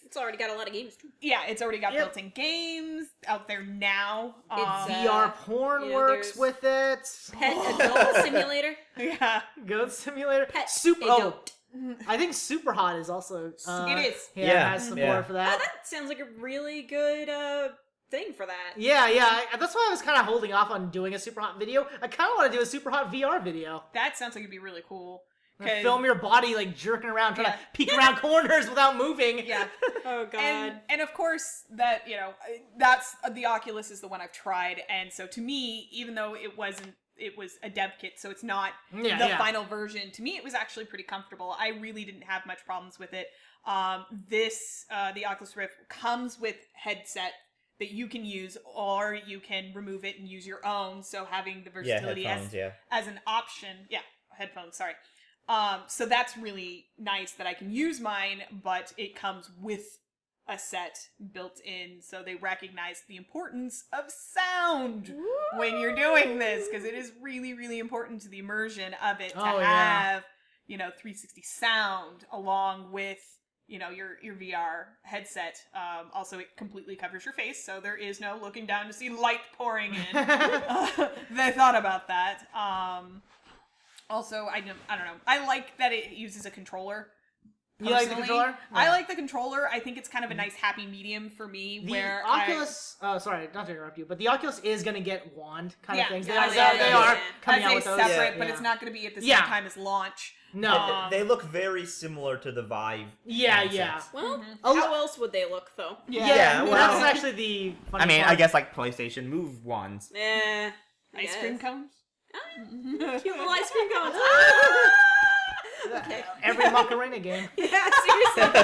It's already got a lot of games too. Yeah, it's already got Yep. built-in games out there now. It's, VR porn yeah, works there's with it. Pet Adult Simulator. Yeah, Goat Simulator. Pet Oh, Adult. I think SUPERHOT is also. it is. Yeah, has support Yeah. for Oh, that. that sounds like a really good thing for that. Yeah. That's why I was kind of holding off on doing a SUPERHOT video. I kind of want to do a SUPERHOT VR video. That sounds like it'd be really cool. Film your body like jerking around, trying Yeah. to peek around corners without moving. Yeah. Oh God. And of course that, that's the Oculus is the one I've tried, and so to me, even though it was a dev kit, so it's not the final version, to me it was actually pretty comfortable. I really didn't have much problems with it. The Oculus Rift comes with headset that you can use, or you can remove it and use your own, so having the versatility headphones, as an option. Yeah, headphones, sorry. So that's really nice that I can use mine, but it comes with a set built in, so they recognize the importance of sound when you're doing this, because it is really, really important to the immersion of it to have, 360 sound along with, your VR headset. Also, it completely covers your face, so there is no looking down to see light pouring in. They thought about that. Also, I don't know. I like that it uses a controller. You like the Personally, controller? I like the controller. I think it's kind of a nice happy medium for me. The where Oculus, sorry, not to interrupt you, but the Oculus is going to get wand kind of things. They are yeah. coming as out a with those. separate, Yeah. but it's not going to be at the same Yeah. time as launch. No. They look very similar to the Vive. Yeah. concepts. Well, Oh, how else would they look though? Yeah, well- that's actually the funny I mean, part. I guess like PlayStation Move wands. Ice cream cones. Cute little ice cream cones. Okay. Every Macarena game. Yeah, seriously.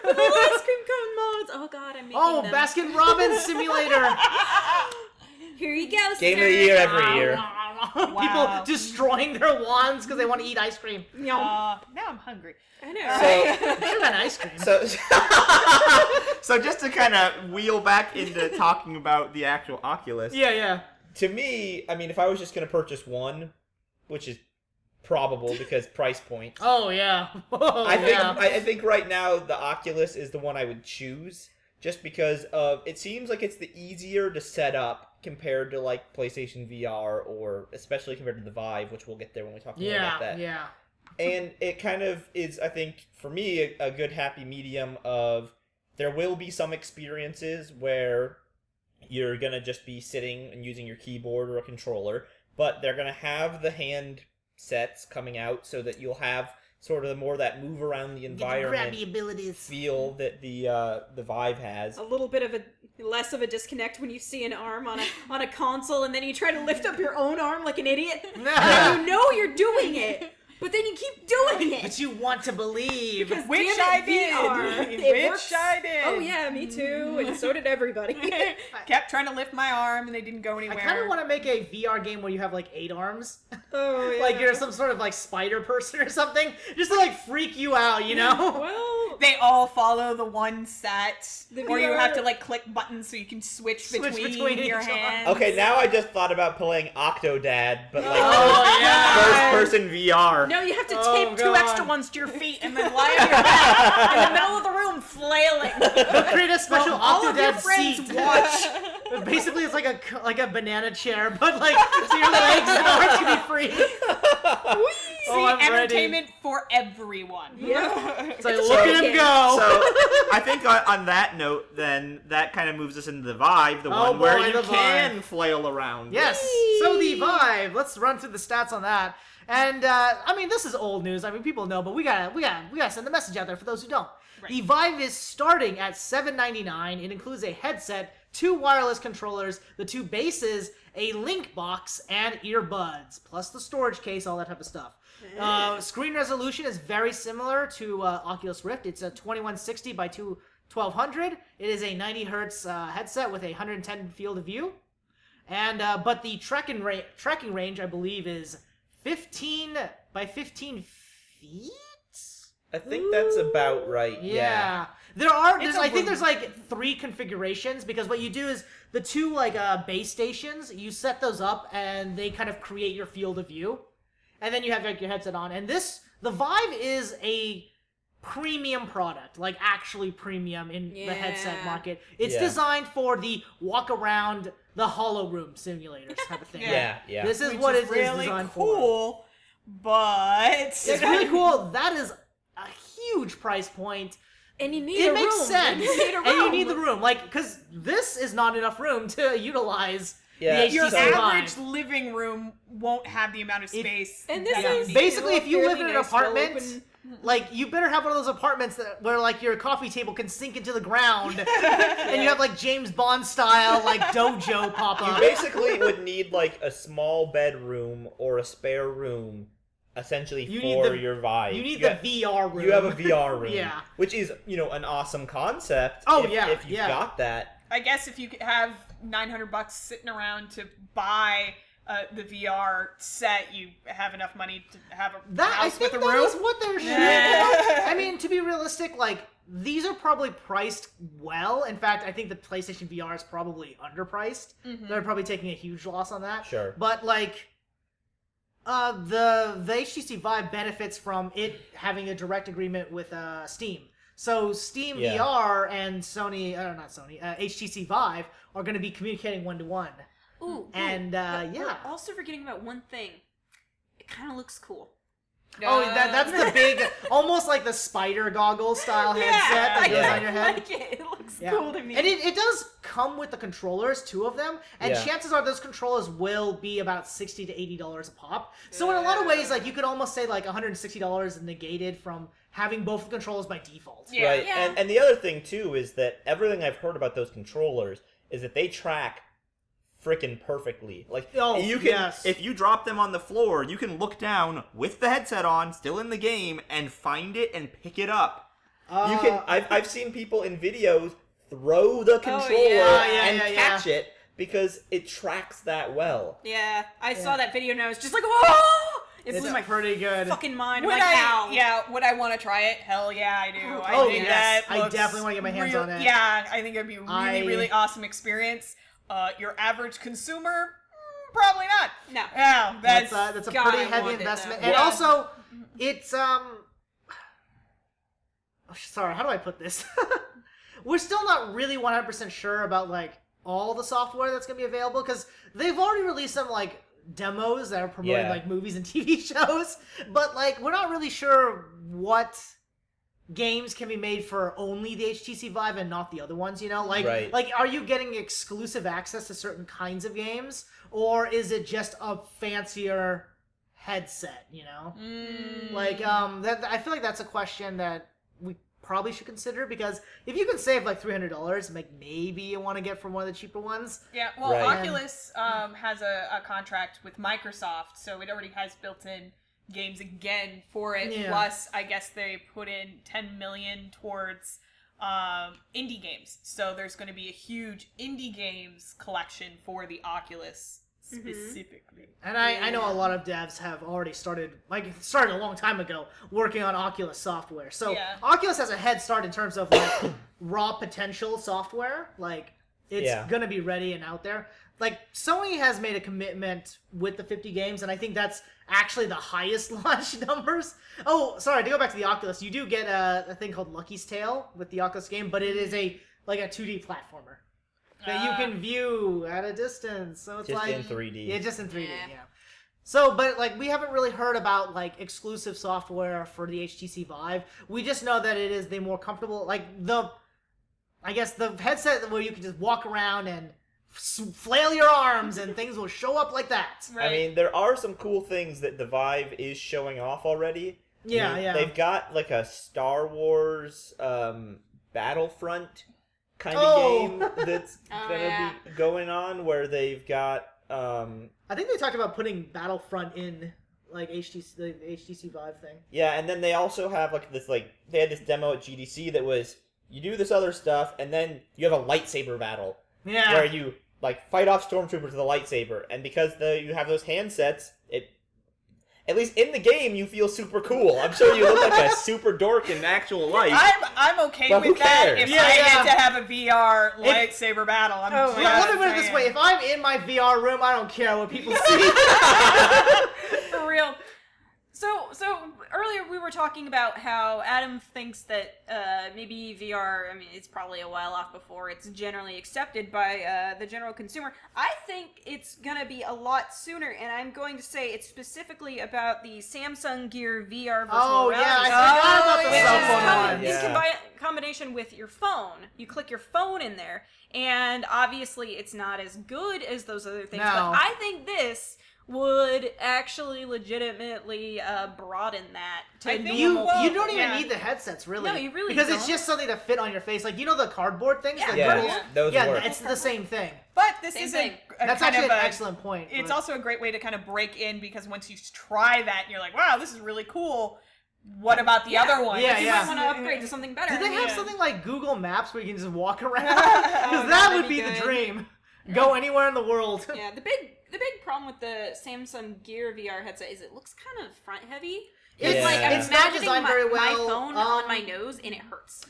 With little ice cream cone modes. Oh God, I'm making Oh, them. Baskin Robbins Simulator. Here you go, Game of sir. the year every year. People destroying their wands because they want to eat ice cream. Now I'm hungry. I know, So, right? Sure, that ice cream. So just to kind of wheel back into talking about the actual Oculus. Yeah. to me, I mean, if I was just going to purchase one, which is probable because price point, Oh yeah. Oh, I think right now the Oculus is the one I would choose, just because of it seems like it's the easier to set up compared to like PlayStation VR, or especially compared to the Vive, which we'll get there when we talk more about that. Yeah. And it kind of is, I think, for me, a good happy medium of there will be some experiences where you're going to just be sitting and using your keyboard or a controller, but they're going to have the hand sets coming out so that you'll have sort of more that move around the environment Grabby abilities. feel that the Vive has. A little bit of a less of a disconnect when you see an arm on a console, and then you try to lift up your own arm like an idiot. And you know you're doing it, but then you keep doing it. But you want to believe. Because Which damn I it, did. VR, Which it works. I did. Oh yeah, me too, and so did everybody. Kept trying to lift my arm and they didn't go I anywhere. kind of want to make a VR game where you have like 8 arms. Oh yeah. Like you're some sort of like spider person or something, just to like freak you out, you know? Well, They all follow the one set, The or you VR have to like click buttons so you can switch between your each other. hands. Okay, now I just thought about playing Octodad, but like Oh yeah. First-person VR. no, you have to Oh, tape 2 God. extra ones to your feet and then lie on your back in the middle of the room flailing. Create a special All of your Octodad friends seat. watch. Basically, it's like a banana chair, but like so your legs and arms can be free. so Oh, I'm ready. entertainment for everyone. It's like, look at him go. So I think on that note, then that kind of moves us into the Vive, the one where you can flail around. Yes. So the Vive. Let's run through the stats on that. And I mean, this is old news. I mean, people know, but we gotta send the message out there for those who don't. Right. The Vive is starting at $7.99. It includes a headset, 2 wireless controllers, the 2 bases, a link box, and earbuds, plus the storage case, all that type of stuff. Screen resolution is very similar to Oculus Rift. It's a 2160 by 1200. It is a 90 hertz headset with a 110 field of view, and but the tracking range, I believe, is 15 by 15 feet. I think that's about right. Yeah. I think there's like 3 configurations, because what you do is the 2 base stations, you set those up and they kind of create your field of view, and then you have like your headset on. And the Vive is a premium product, like actually premium in the headset market. It's designed for the walk around the hollow room simulators type of thing. Yeah. This is Which what is it's really designed cool, but it's really cool. That is a huge price point. And you need It a makes room. sense. You need a room. And you need the room. Because this is not enough room to utilize the HTC your Vive. average living room won't have the amount of space. And this that is you need. Basically, if you live fairly in an nice, well apartment, open- you better have one of those apartments where your coffee table can sink into the ground, and you have James Bond style dojo pop You up. basically would need a small bedroom or a spare room, essentially for your Vive. You need the VR room. You have a VR room, Yeah. which is an awesome concept. Oh, if you've got that. I guess if you could have $900 sitting around to buy the VR set, you have enough money to have a I house think with a that room. is what they're shooting. I mean, to be realistic, these are probably priced well. In fact, I think the PlayStation VR is probably underpriced. Mm-hmm. They're probably taking a huge loss on that. Sure. But the HTC Vive benefits from it having a direct agreement with Steam. So Steam VR and HTC Vive are going to be communicating one-to-one. Ooh, And We're also forgetting about one thing. It kind of looks cool. Oh, that's the big, almost like the spider goggle style headset that goes on your head. I like it. It looks cool to me. And it does come with the controllers, 2 of them, and Yeah. chances are those controllers will be about $60 to $80 a pop. So in a lot of ways, you could almost say $160 negated from having both the controllers by default. Yeah. Right. Yeah. And the other thing too is that everything I've heard about those controllers is that they track frickin' perfectly. If you drop them on the floor, you can look down with the headset on, still in the game, and find it and pick it up. You can. I've seen people in videos throw the controller and catch it because it tracks that well. Yeah, I saw that video and I was just like, whoa! It blew my pretty good. fucking mind. Would I'm like, how? would I want to try it? Hell yeah, I do. I Oh, think yes. that I looks definitely wanna get my hands on it. Yeah, I think it'd be a really, really awesome experience. Your average consumer, probably not. No. Yeah, That's a God, pretty I heavy want it, investment. though. And Yeah. also, it's sorry, how do I put this? We're still not really 100% sure about all the software that's going to be available, because they've already released some demos that are promoting movies and TV shows, but we're not really sure what games can be made for only the HTC Vive and not the other ones, Right. Are you getting exclusive access to certain kinds of games, or is it just a fancier headset, I feel like that's a question that we probably should consider, because if you can save $300, maybe you want to get from one of the cheaper ones. Yeah, well, Right. Oculus has a contract with Microsoft, so it already has built-in games again for it. Yeah. Plus, I guess they put in $10 million towards indie games. So there's going to be a huge indie games collection for the Oculus specifically. And I know a lot of devs have already started a long time ago, working on Oculus software. So Yeah. Oculus has a head start in terms of raw potential software. It's gonna be ready and out there. Sony has made a commitment with the 50 games, and I think that's actually the highest launch numbers. Oh, sorry, to go back to the Oculus, you do get a thing called Lucky's Tale with the Oculus game, but it is a 2D platformer that you can view at a distance. So it's Just in 3D. Yeah, just in 3D. Yeah. Yeah. So, but like we haven't really heard about like exclusive software for the HTC Vive. We just know that it is the more comfortable, like I guess the headset where you can just walk around and flail your arms and things will show up like that. Right. I mean, there are some cool things that the Vive is showing off already. Yeah, I mean, yeah. They've got like a Star Wars Battlefront kind of game that's gonna be going on, where they've got. I think they talked about putting Battlefront in like the HTC Vive thing. Yeah, and then they also have like this they had this demo at GDC that was you do this other stuff and then you have a lightsaber battle. Yeah. Where you like fight off stormtroopers with a lightsaber, and because you have those handsets, at least in the game you feel super cool. I'm sure you look like a super dork in actual life. I'm okay But who with that cares? if Yeah, I yeah. get to have a VR lightsaber battle. I'm Let me put it this saying. way: if I'm in my VR room, I don't care what people see. For real. So earlier we were talking about how Adam thinks that maybe VR, I mean, it's probably a while off before it's generally accepted by the general consumer. I think it's gonna be a lot sooner, and I'm going to say it's specifically about the Samsung Gear VR virtual Oh reality. yeah, I forgot about the Which cell is phone one. Yeah. in combination with your phone. You click your phone in there, and obviously it's not as good as those other things, No. but I think this would actually legitimately broaden that to I think You normal. you don't even Yeah. need the headsets really. No, you really because it's don't. just something to fit on your face. Like the cardboard things. Yeah. that Yeah, googles- those yeah, work. it's the same thing. But this Same is thing. a That's kind actually of an a, excellent point. It's but- also a great way to kind of break in, because once you try that, you're like, wow, this is really cool. What about the other one? Yeah, You yeah. might want to upgrade to something better. Do they have Yeah. something like Google Maps where you can just walk around? Because Oh, that that'd would be be the good. dream. Go anywhere in the world. Yeah, the big problem with the Samsung Gear VR headset is it looks kind of front heavy. It's Yeah. Like I'm it's not imagining designed very my well. phone on my nose and it hurts.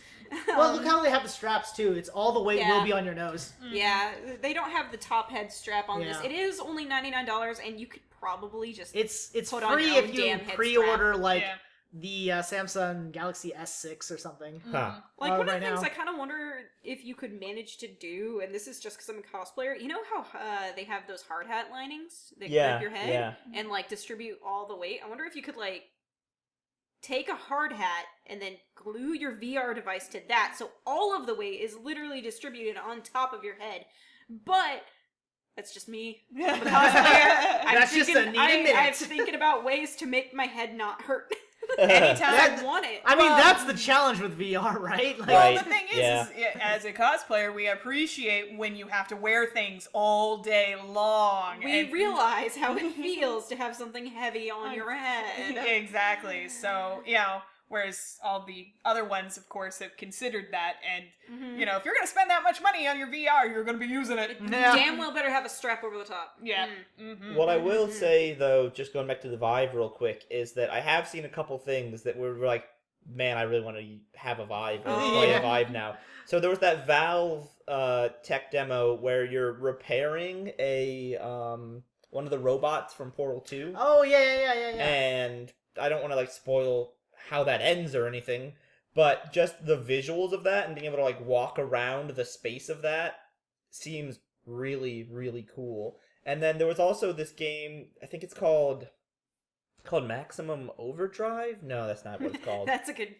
Well, look how they have the straps too. It's all the weight Yeah. will be on your nose. Yeah, they don't have the top head strap on this. Yeah. It is only $99, and you could probably just It's Put on free your if own you damn head pre-order like Yeah. the Samsung Galaxy S6 or something. Huh. like one of right the things now. I kind of wonder if you could manage to do, and this is just because I'm a cosplayer. You know how they have those hard hat linings that Yeah, grip your head yeah. and like distribute all the weight? I wonder if you could like take a hard hat and then glue your VR device to that, so all of the weight is literally distributed on top of your head. But that's just me. I'm a cosplayer. That's just a neat minute. I'm thinking about ways to make my head not hurt. Anytime I want it. I mean, that's the challenge with VR, right? Like, Well, Right, the thing is, yeah. as a cosplayer, we appreciate when you have to wear things all day long. We and- realize how it feels to have something heavy on your head. Exactly. So, whereas all the other ones, of course, have considered that. And, if you're going to spend that much money on your VR, you're going to be using it. Yeah. Damn well better have a strap over the top. Yeah. What I will say, though, just going back to the Vive real quick, is that I have seen a couple things that were like, man, I really want to have a Vive or play a Vive now. So there was that Valve tech demo where you're repairing a one of the robots from Portal 2. Oh yeah. And I don't want to like spoil how that ends or anything, but just the visuals of that and being able to like walk around the space of that seems really, really cool. And then there was also this game, I think it's called Maximum Overdrive? No, that's not what it's called. That's a good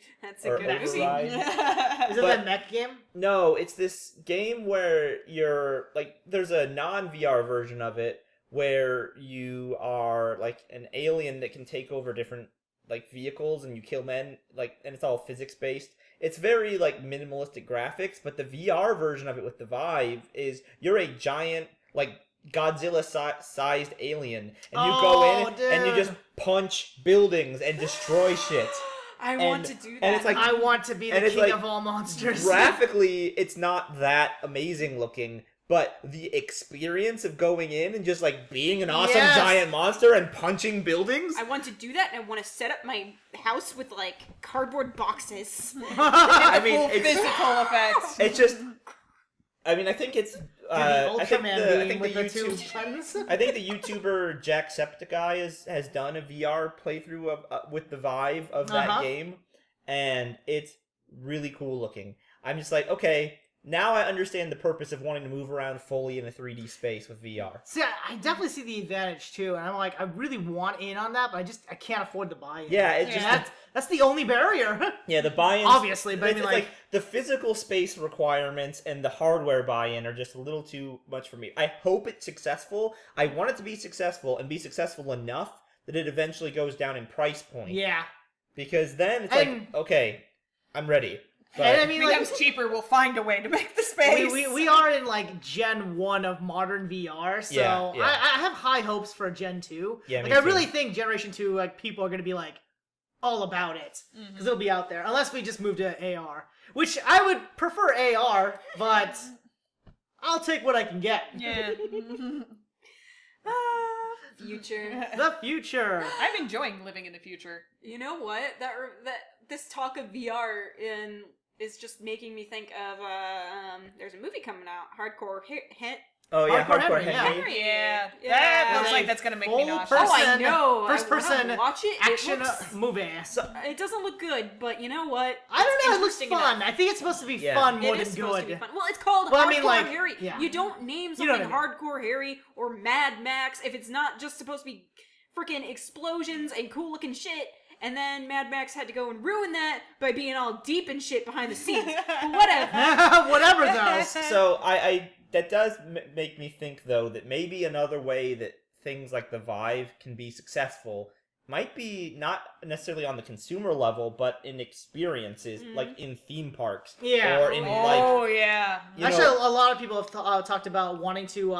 Or movie. Override. Is it But- that mech game? No, it's this game where you're like there's a non-VR version of it where you are like an alien that can take over different like vehicles and you kill men, like, and it's all physics based. It's very like minimalistic graphics, but the VR version of it with the Vive is you're a giant like Godzilla sized alien and you go in and you dude. just punch buildings and destroy shit. I want to do that. And it's like I want to be the and it's king like of all monsters. graphically it's not that amazing looking, but the experience of going in and just like being an awesome Yes. giant monster and punching buildings. I want to do that, and I want to set up my house with like cardboard boxes. I mean, Full it's physical effects. it's just. I mean, I think it's. the I think Ultraman the, I beam think with the the two YouTube. buttons. I think the YouTuber Jacksepticeye has done a VR playthrough of with the Vive of that Uh-huh. game, and it's really cool looking. I'm just like, okay, now I understand the purpose of wanting to move around fully in a 3D space with VR. See, I definitely see the advantage too, and I'm like, I really want in on that, but I can't afford to buy it. Yeah, it's just that's the only barrier. yeah, the buy-in Obviously, but I mean, like the physical space requirements and the hardware buy-in are just a little too much for me. I hope it's successful. I want it to be successful and be successful enough that it eventually goes down in price point. yeah. Because then it's like, okay, I'm ready. But And I mean, It like, becomes cheaper. We'll find a way to make the space. we are in like Gen 1 of modern VR, so Yeah. I have high hopes for Gen 2. Yeah, like me I too. really think Generation 2, like people are gonna be like all about it because it'll be out there, unless we just move to AR, which I would prefer AR, but I'll take what I can get. Yeah. Future. The future. I'm enjoying living in the future. You know what? That this talk of VR is just making me think of there's a movie coming out, Hardcore Hit. oh yeah, Hardcore hardcore Henry, Henry. Yeah. Yeah. That looks Yeah. like that's gonna make me Full nauseous. person- Oh, I know. First I wanna person watch it. Action It, looks, movie. it doesn't look good, but you know what? I don't It's know. It looks interesting fun. enough. I think it's supposed to be Yeah. fun more It than is supposed to be good. fun. Well, it's called Well, I Hardcore mean, like, Harry. yeah. You don't name You know something what I Hardcore Harry or Mad Max if it's not just supposed to be freaking explosions and cool looking shit. And then Mad Max had to go and ruin that by being all deep and shit behind the scenes. But whatever. Whatever though. So I that does make me think though that maybe another way that things like the Vive can be successful might be not necessarily on the consumer level, but in experiences, like in theme parks, Yeah. or in Oh yeah. you Actually, know, a lot of people have talked about wanting to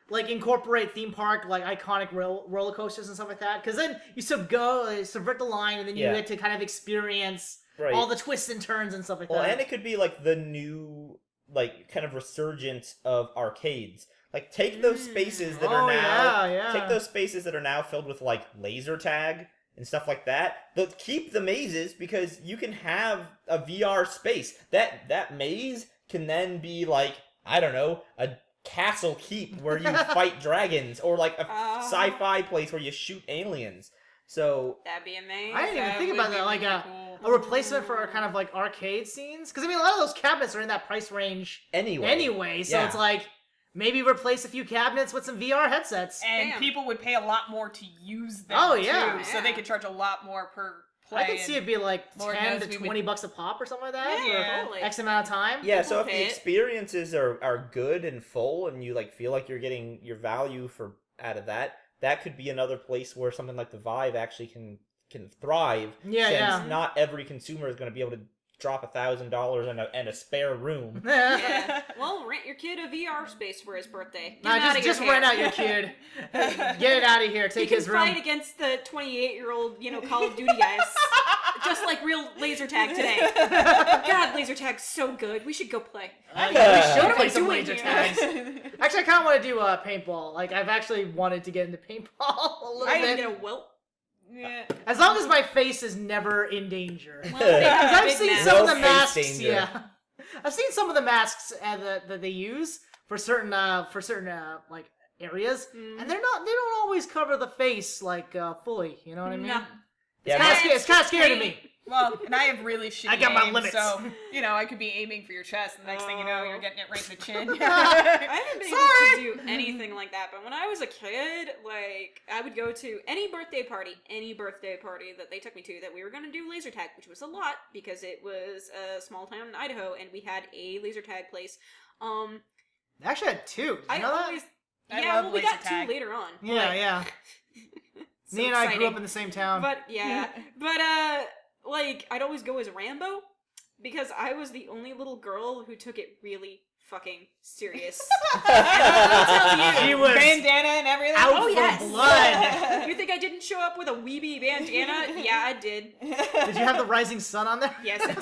like incorporate theme park like iconic roller coasters and stuff like that. Because then you subvert the line, and then you Yeah. get to kind of experience right. all the twists and turns and stuff like Well, that. and it could be like the new, like kind of resurgence of arcades. Like take those spaces that are now, yeah. take those spaces that are now filled with like laser tag and stuff like that. But keep the mazes because you can have a VR space. That maze can then be like, I don't know, a castle keep where you fight dragons, or like a sci-fi place where you shoot aliens. So That'd be amazing. I didn't even That think would about be that, like really a replacement for kind of like arcade scenes. Because I mean, a lot of those cabinets are in that price range anyway. So Yeah. it's like maybe replace a few cabinets with some VR headsets. And Damn. people would pay a lot more to use them. Oh, yeah. too, so they could charge a lot more per play. I could see it be like Lord 10 knows to we $20 a pop or something like that Yeah. for Totally. X amount of time. yeah, so if the Okay. experiences are good and full, and you like feel like you're getting your value for out of that, that could be another place where something like the Vive actually can thrive. Yeah, since yeah. not every consumer is going to be able to drop $1,000 and a spare room. Yeah. Well, rent your kid a VR space for his birthday. Get Nah, him outta just your rent hair. out your kid. Get it out of here. He Take can his room. fight against the 28-year-old, Call of Duty guys. Just like real laser tag today. God, laser tag's so good. We should go play. We should What play am I some doing laser here? tags. Actually, I kind of want to do paintball. Like, I've actually wanted to get into paintball a little I bit. didn't get a whelp. Yeah. As long as my face is never in danger. Well, Because I've big seen man. some of No the face masks. danger. Yeah, I've seen some of the masks that they use for certain like areas, and they don't always cover the face like fully. You know what I mean? No. Yeah, It's kind of scary to me. Well, and I have really shitty I got my aim, limits. so, I could be aiming for your chest, and the next thing you know, you're getting it right in the chin. I haven't been able to do anything like that, but when I was a kid, like, I would go to any birthday party that they took me to that we were going to do laser tag, which was a lot because it was a small town in Idaho and we had a laser tag place. I actually had two. Did you I know that? always... I Yeah, love well, we laser got tag. two later on. Yeah, Like, yeah. so Me and I grew exciting. up in the same town. But, yeah. But, like, I'd always go as Rambo because I was the only little girl who took it really fucking serious. And I'll tell She you, was Bandana and everything. out Oh, for yes. blood. you think I didn't show up with a weeby bandana? Yeah, I did. Did you have the rising sun on there? Yes, I did.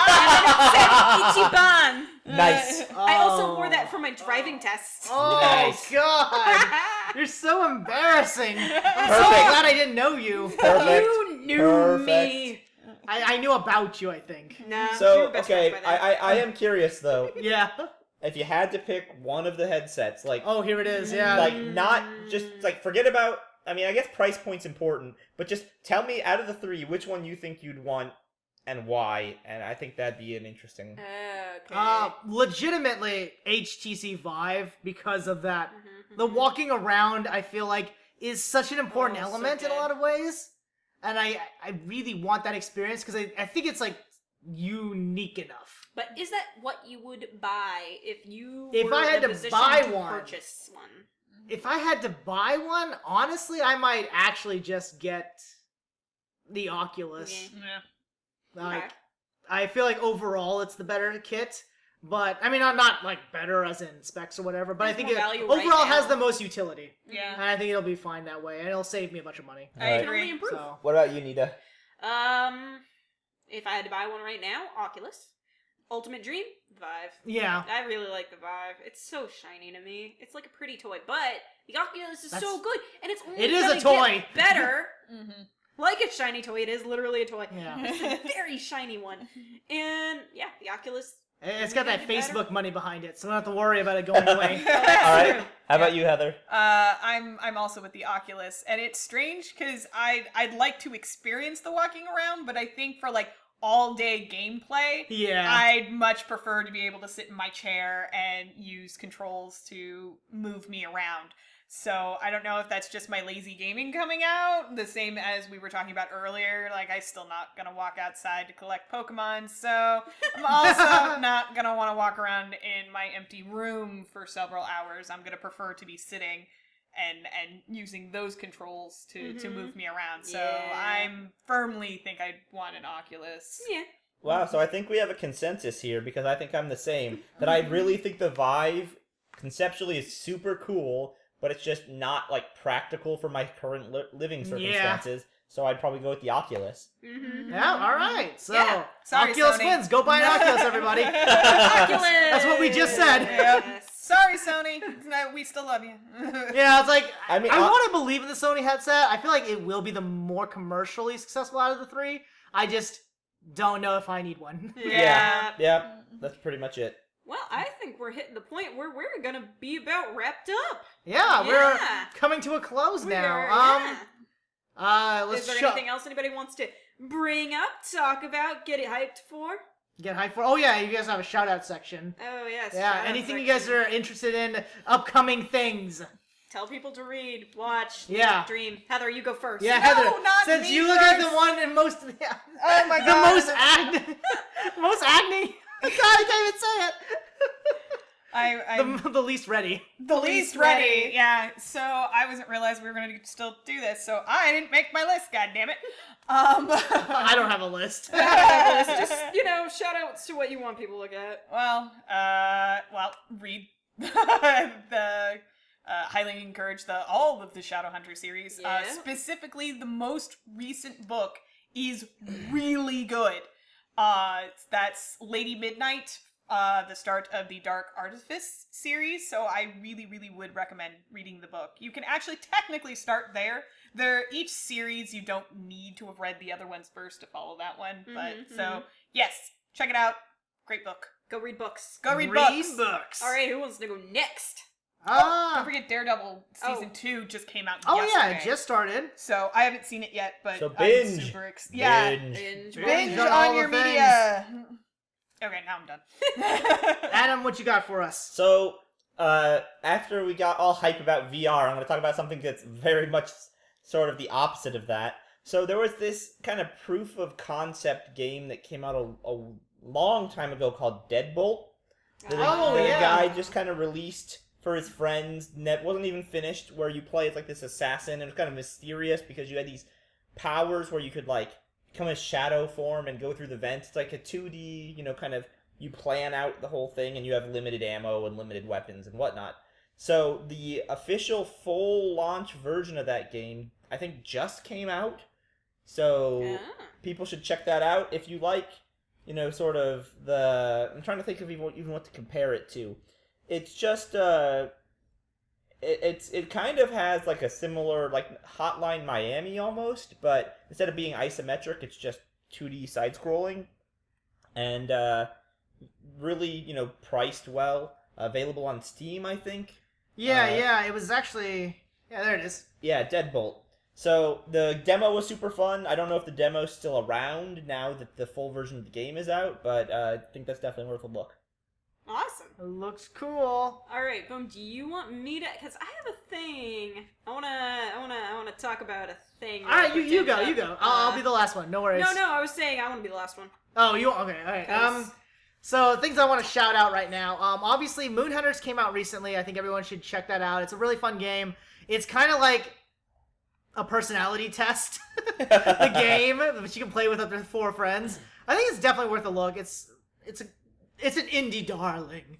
And then it said Ichiban. Nice. I also wore that for my driving test. Oh Nice. God! You're so embarrassing. I'm so Perfect. glad I didn't know you. Perfect. You knew Perfect. me. I knew about you, I think. Nah, we So, were best okay, friends by then. I am curious though. Yeah. If you had to pick one of the headsets, like Oh, here it is. Yeah. like not just like forget about. I mean, I guess price point's important, but just tell me out of the three which one you think you'd want and why, and I think that'd be an interesting... Okay. Legitimately HTC Vive because of that. Mm-hmm, The walking around, I feel like, is such an important Oh, so element in a good. lot of ways. And I really want that experience because I think it's like unique enough. But is that what you would buy if you If were I had in a to position buy to one. purchase one? If I had to buy one, honestly, I might actually just get the Oculus. Yeah. Yeah. Like, Okay. I feel like overall it's the better kit. But, I mean, not like better as in specs or whatever, but I There's think more it value right overall has now. the most utility. Yeah. And I think it'll be fine that way, and it'll save me a bunch of money. I Alright. Can only agree. improve. So, What about you, Nita? If I had to buy one right now, Oculus. Ultimate Dream, Vive. yeah. I really like the Vive. It's so shiny to me. It's like a pretty toy, but the Oculus is so That's- good, and it's only It is a gonna toy. get better. Mm-hmm. Like a shiny toy, it is literally a toy. Yeah. It's a very shiny one, and yeah, the Oculus. It's got that Maybe better. Facebook money behind it, so I don't have to worry about it going away. Alright, how about you, Heather? I'm also with the Oculus, and it's strange because I'd like to experience the walking around, but I think for like all day gameplay, Yeah. I'd much prefer to be able to sit in my chair and use controls to move me around. So I don't know if that's just my lazy gaming coming out, the same as we were talking about earlier. Like, I'm still not gonna walk outside to collect Pokemon, so I'm also not gonna want to walk around in my empty room for several hours. I'm gonna prefer to be sitting and using those controls to move me around. So Yeah. I'm firmly think I'd want an Oculus. Yeah. Wow, so I think we have a consensus here, because I think I'm the same. That I really think the Vive, conceptually, is super cool, but it's just not, like, practical for my current living circumstances, so I'd probably go with the Oculus. Mm-hmm. Yeah, alright. So, Yeah. Sorry, Oculus Sony. wins. Go buy an Oculus, everybody. Oculus. That's what we just said. Yep. Sorry, Sony. No, we still love you. Yeah, it's like, I mean, I want to believe in the Sony headset. I feel like it will be the more commercially successful out of the three. I just don't know if I need one. Yeah. Yeah, that's pretty much it. Well, I think we're hitting the point where we're gonna be about wrapped up. Yeah, Yeah. we're coming to a close now. Let's Is there show- anything else anybody wants to bring up, talk about, get it hyped for? get hyped for. Oh yeah, you guys have a shout out section. Oh yes. Yeah, shout-out anything you section. guys are interested in, upcoming things. Tell people to read, watch, Yeah. dream. Heather, you go first. Yeah, No, Heather. not Since me you look at the first. one in most, Oh my the god. most acne, most acne. God, I can't even say it. I'm The least ready. the least ready. Yeah. So I wasn't realized we were going to still do this. So I didn't make my list. God damn it. I don't have a list. Just, shout outs to what you want people to look at. Well, read the highly encourage all of the Shadowhunter series. Yeah. Specifically, the most recent book is really good. That's Lady Midnight, the start of the Dark Artifice series. So I really, really would recommend reading the book. You can actually technically start there. Each series you don't need to have read the other ones first to follow that one. So yes, check it out. Great book. Go read books. Go read books. books. All right, who wants to go next? Don't forget Daredevil season 2 just came out Oh yesterday. yeah, it just started. So I haven't seen it yet, but So I'm binge. super Binge. Binge. binge on all on your the things. media. Okay, now I'm done. Adam, what you got for us? So, after we got all hype about VR, I'm going to talk about something that's very much sort of the opposite of that. So there was this kind of proof of concept game that came out a long time ago called Deadbolt. That Oh, a yeah. guy just kind of released for his friends. Wasn't even finished, where you play as like this assassin, and it was kind of mysterious because you had these powers where you could like become a shadow form and go through the vents. It's like a 2D, kind of, you plan out the whole thing and you have limited ammo and limited weapons and whatnot. So the official full launch version of that game, I think, just came out. So people should check that out if you like, sort of I'm trying to think of even what to compare it to. It's just, it kind of has like a similar, like Hotline Miami almost, but instead of being isometric, it's just 2D side-scrolling. And really, priced well. Available on Steam, I think. Yeah, it was actually... Yeah, there it is. Yeah, Deadbolt. So the demo was super fun. I don't know if the demo's still around now that the full version of the game is out, but I think that's definitely worth a look. Awesome. It looks cool. All right, Boom. Do you want me to? Because I have a thing. I wanna talk about a thing. All right, you go. I'll be the last. last one. No worries. No. I was saying I want to be the last one. Oh, you okay? All right. 'Cause- So things I want to shout out right now. Obviously, Moon Hunters came out recently. I think everyone should check that out. It's a really fun game. It's kind of like a personality test, the game, which you can play with up to 4 friends. I think it's definitely worth a look. It's an indie darling.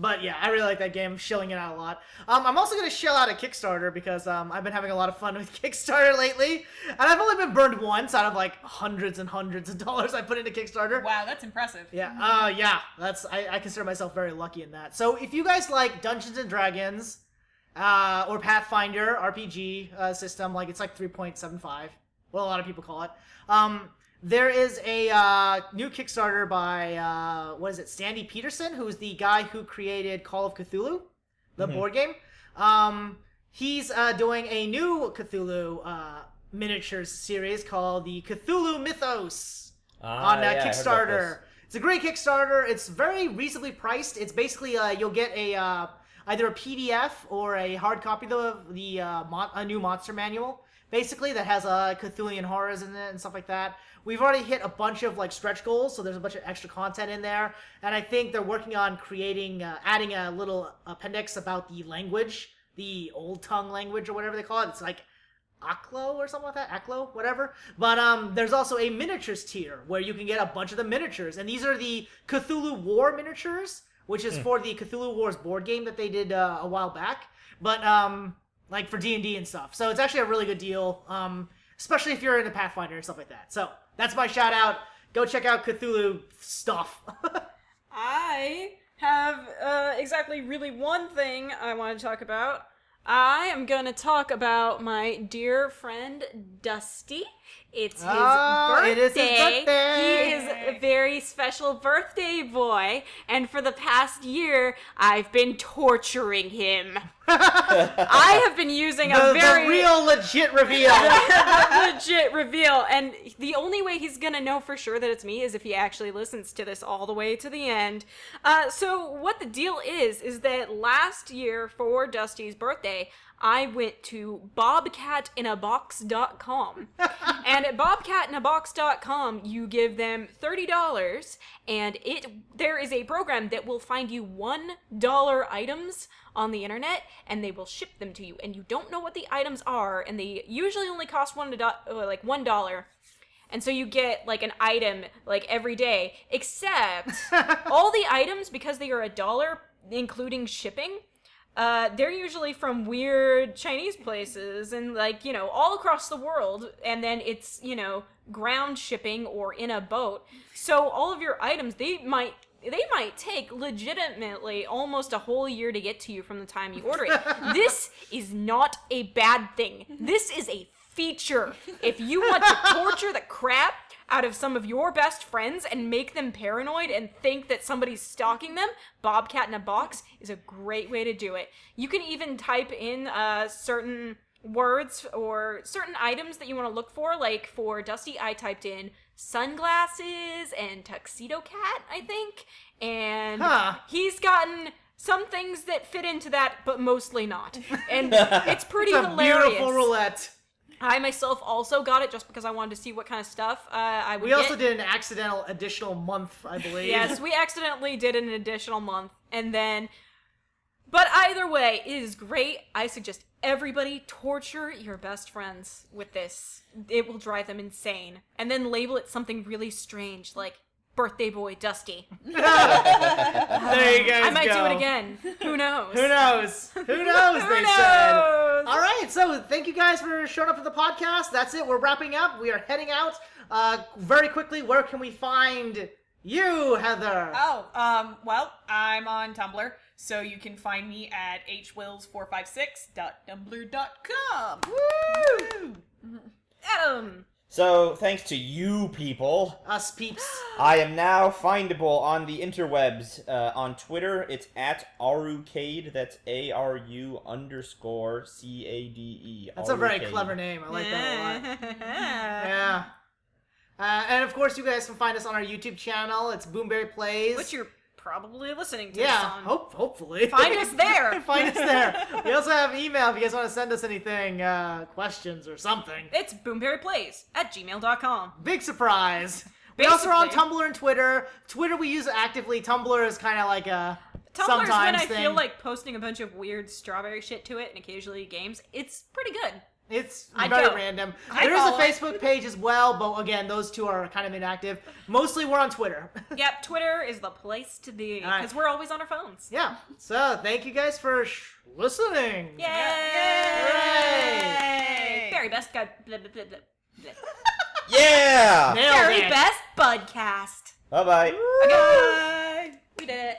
But yeah, I really like that game. I'm shilling it out a lot. I'm also going to shell out a Kickstarter because I've been having a lot of fun with Kickstarter lately. And I've only been burned once out of like hundreds and hundreds of dollars I put into Kickstarter. Wow, that's impressive. Yeah, I consider myself very lucky in that. So if you guys like Dungeons and Dragons, or Pathfinder RPG system, like it's like 3.75, what a lot of people call it. There is a new Kickstarter by Sandy Peterson, who's the guy who created Call of Cthulhu, the board game. He's doing a new Cthulhu miniatures series called the Cthulhu Mythos on yeah, I heard about Kickstarter. this. It's a great Kickstarter. It's very reasonably priced. It's basically you'll get a either a PDF or a hard copy of a new monster manual, basically, that has Cthulhian horrors in it and stuff like that. We've already hit a bunch of like stretch goals, so there's a bunch of extra content in there, and I think they're working on creating, adding a little appendix about the language, the old tongue language or whatever they call it. It's like Aklo or something like that, Aklo, whatever. But there's also a miniatures tier where you can get a bunch of the miniatures, and these are the Cthulhu War miniatures, which is for the Cthulhu Wars board game that they did a while back. But like for D&D and stuff. So it's actually a really good deal, especially if you're into Pathfinder and stuff like that. So that's my shout out. Go check out Cthulhu stuff. I have exactly really one thing I want to talk about. I am going to talk about my dear friend Dusty. It's his birthday. It is his birthday. He is a very special birthday boy, and for the past year, I've been torturing him. I have been using the very real legit reveal. legit reveal, and the only way he's gonna know for sure that it's me is if he actually listens to this all the way to the end. So what the deal is that last year for Dusty's birthday, I went to bobcatinabox.com. And at bobcatinabox.com, you give them $30, and there is a program that will find you $1 items on the internet, and they will ship them to you. And you don't know what the items are, and they usually only cost $1. And so you get like an item like every day, except all the items, because they are $1, including shipping, they're usually from weird Chinese places and like, all across the world. And then it's, ground shipping or in a boat. So all of your items, they might take legitimately almost a whole year to get to you from the time you order it. This is not a bad thing. This is a feature. If you want to torture the crap out of some of your best friends and make them paranoid and think that somebody's stalking them, Bobcat in a Box is a great way to do it. You can even type in certain words or certain items that you want to look for. Like for Dusty, I typed in sunglasses and tuxedo cat, I think. And he's gotten some things that fit into that, but mostly not. And it's pretty It's a hilarious. beautiful roulette. I myself also got it just because I wanted to see what kind of stuff I would We get. also did an accidental additional month, I believe. Yes, we accidentally did an additional month, and then... But either way, it is great. I suggest everybody torture your best friends with this. It will drive them insane. And then label it something really strange, like Birthday Boy Dusty. There you guys I might go. do it again. Who knows? Who knows? Who knows, they said. All right, so thank you guys for showing up for the podcast. That's it. We're wrapping up. We are heading out. Very quickly, where can we find you, Heather? Well, I'm on Tumblr, so you can find me at hwills456.tumblr.com. Woo! Adam! So, thanks to you people, Us peeps. I am now findable on the interwebs. On Twitter, it's at Arucade. That's ARU_CADE. That's a very Arucade. clever name. I like that a lot. Yeah. And of course, you guys can find us on our YouTube channel. It's BoomBerry Plays. Which you're probably listening to. yeah, this on. hopefully. Find us there. Find us there. We also have email if you guys want to send us anything, questions or something. It's boomberryplays@gmail.com. Big surprise. We also are on Basically. Tumblr and Twitter. Twitter we use actively. Tumblr is kind of like a Tumblr's sometimes when I thing. feel like posting a bunch of weird strawberry shit to it and occasionally games. It's pretty good. It's I'd very go. random. I'd There is a follow it. Facebook page as well, but again, those two are kind of inactive. Mostly we're on Twitter. Yep, Twitter is the place to be All right. because we're always on our phones. Yeah. So thank you guys for listening. Yay! Hooray! Very best guy. Blah, blah, blah, blah, blah. Yeah! Nailed Very it. best Budcast. Bye-bye. Okay. We did it.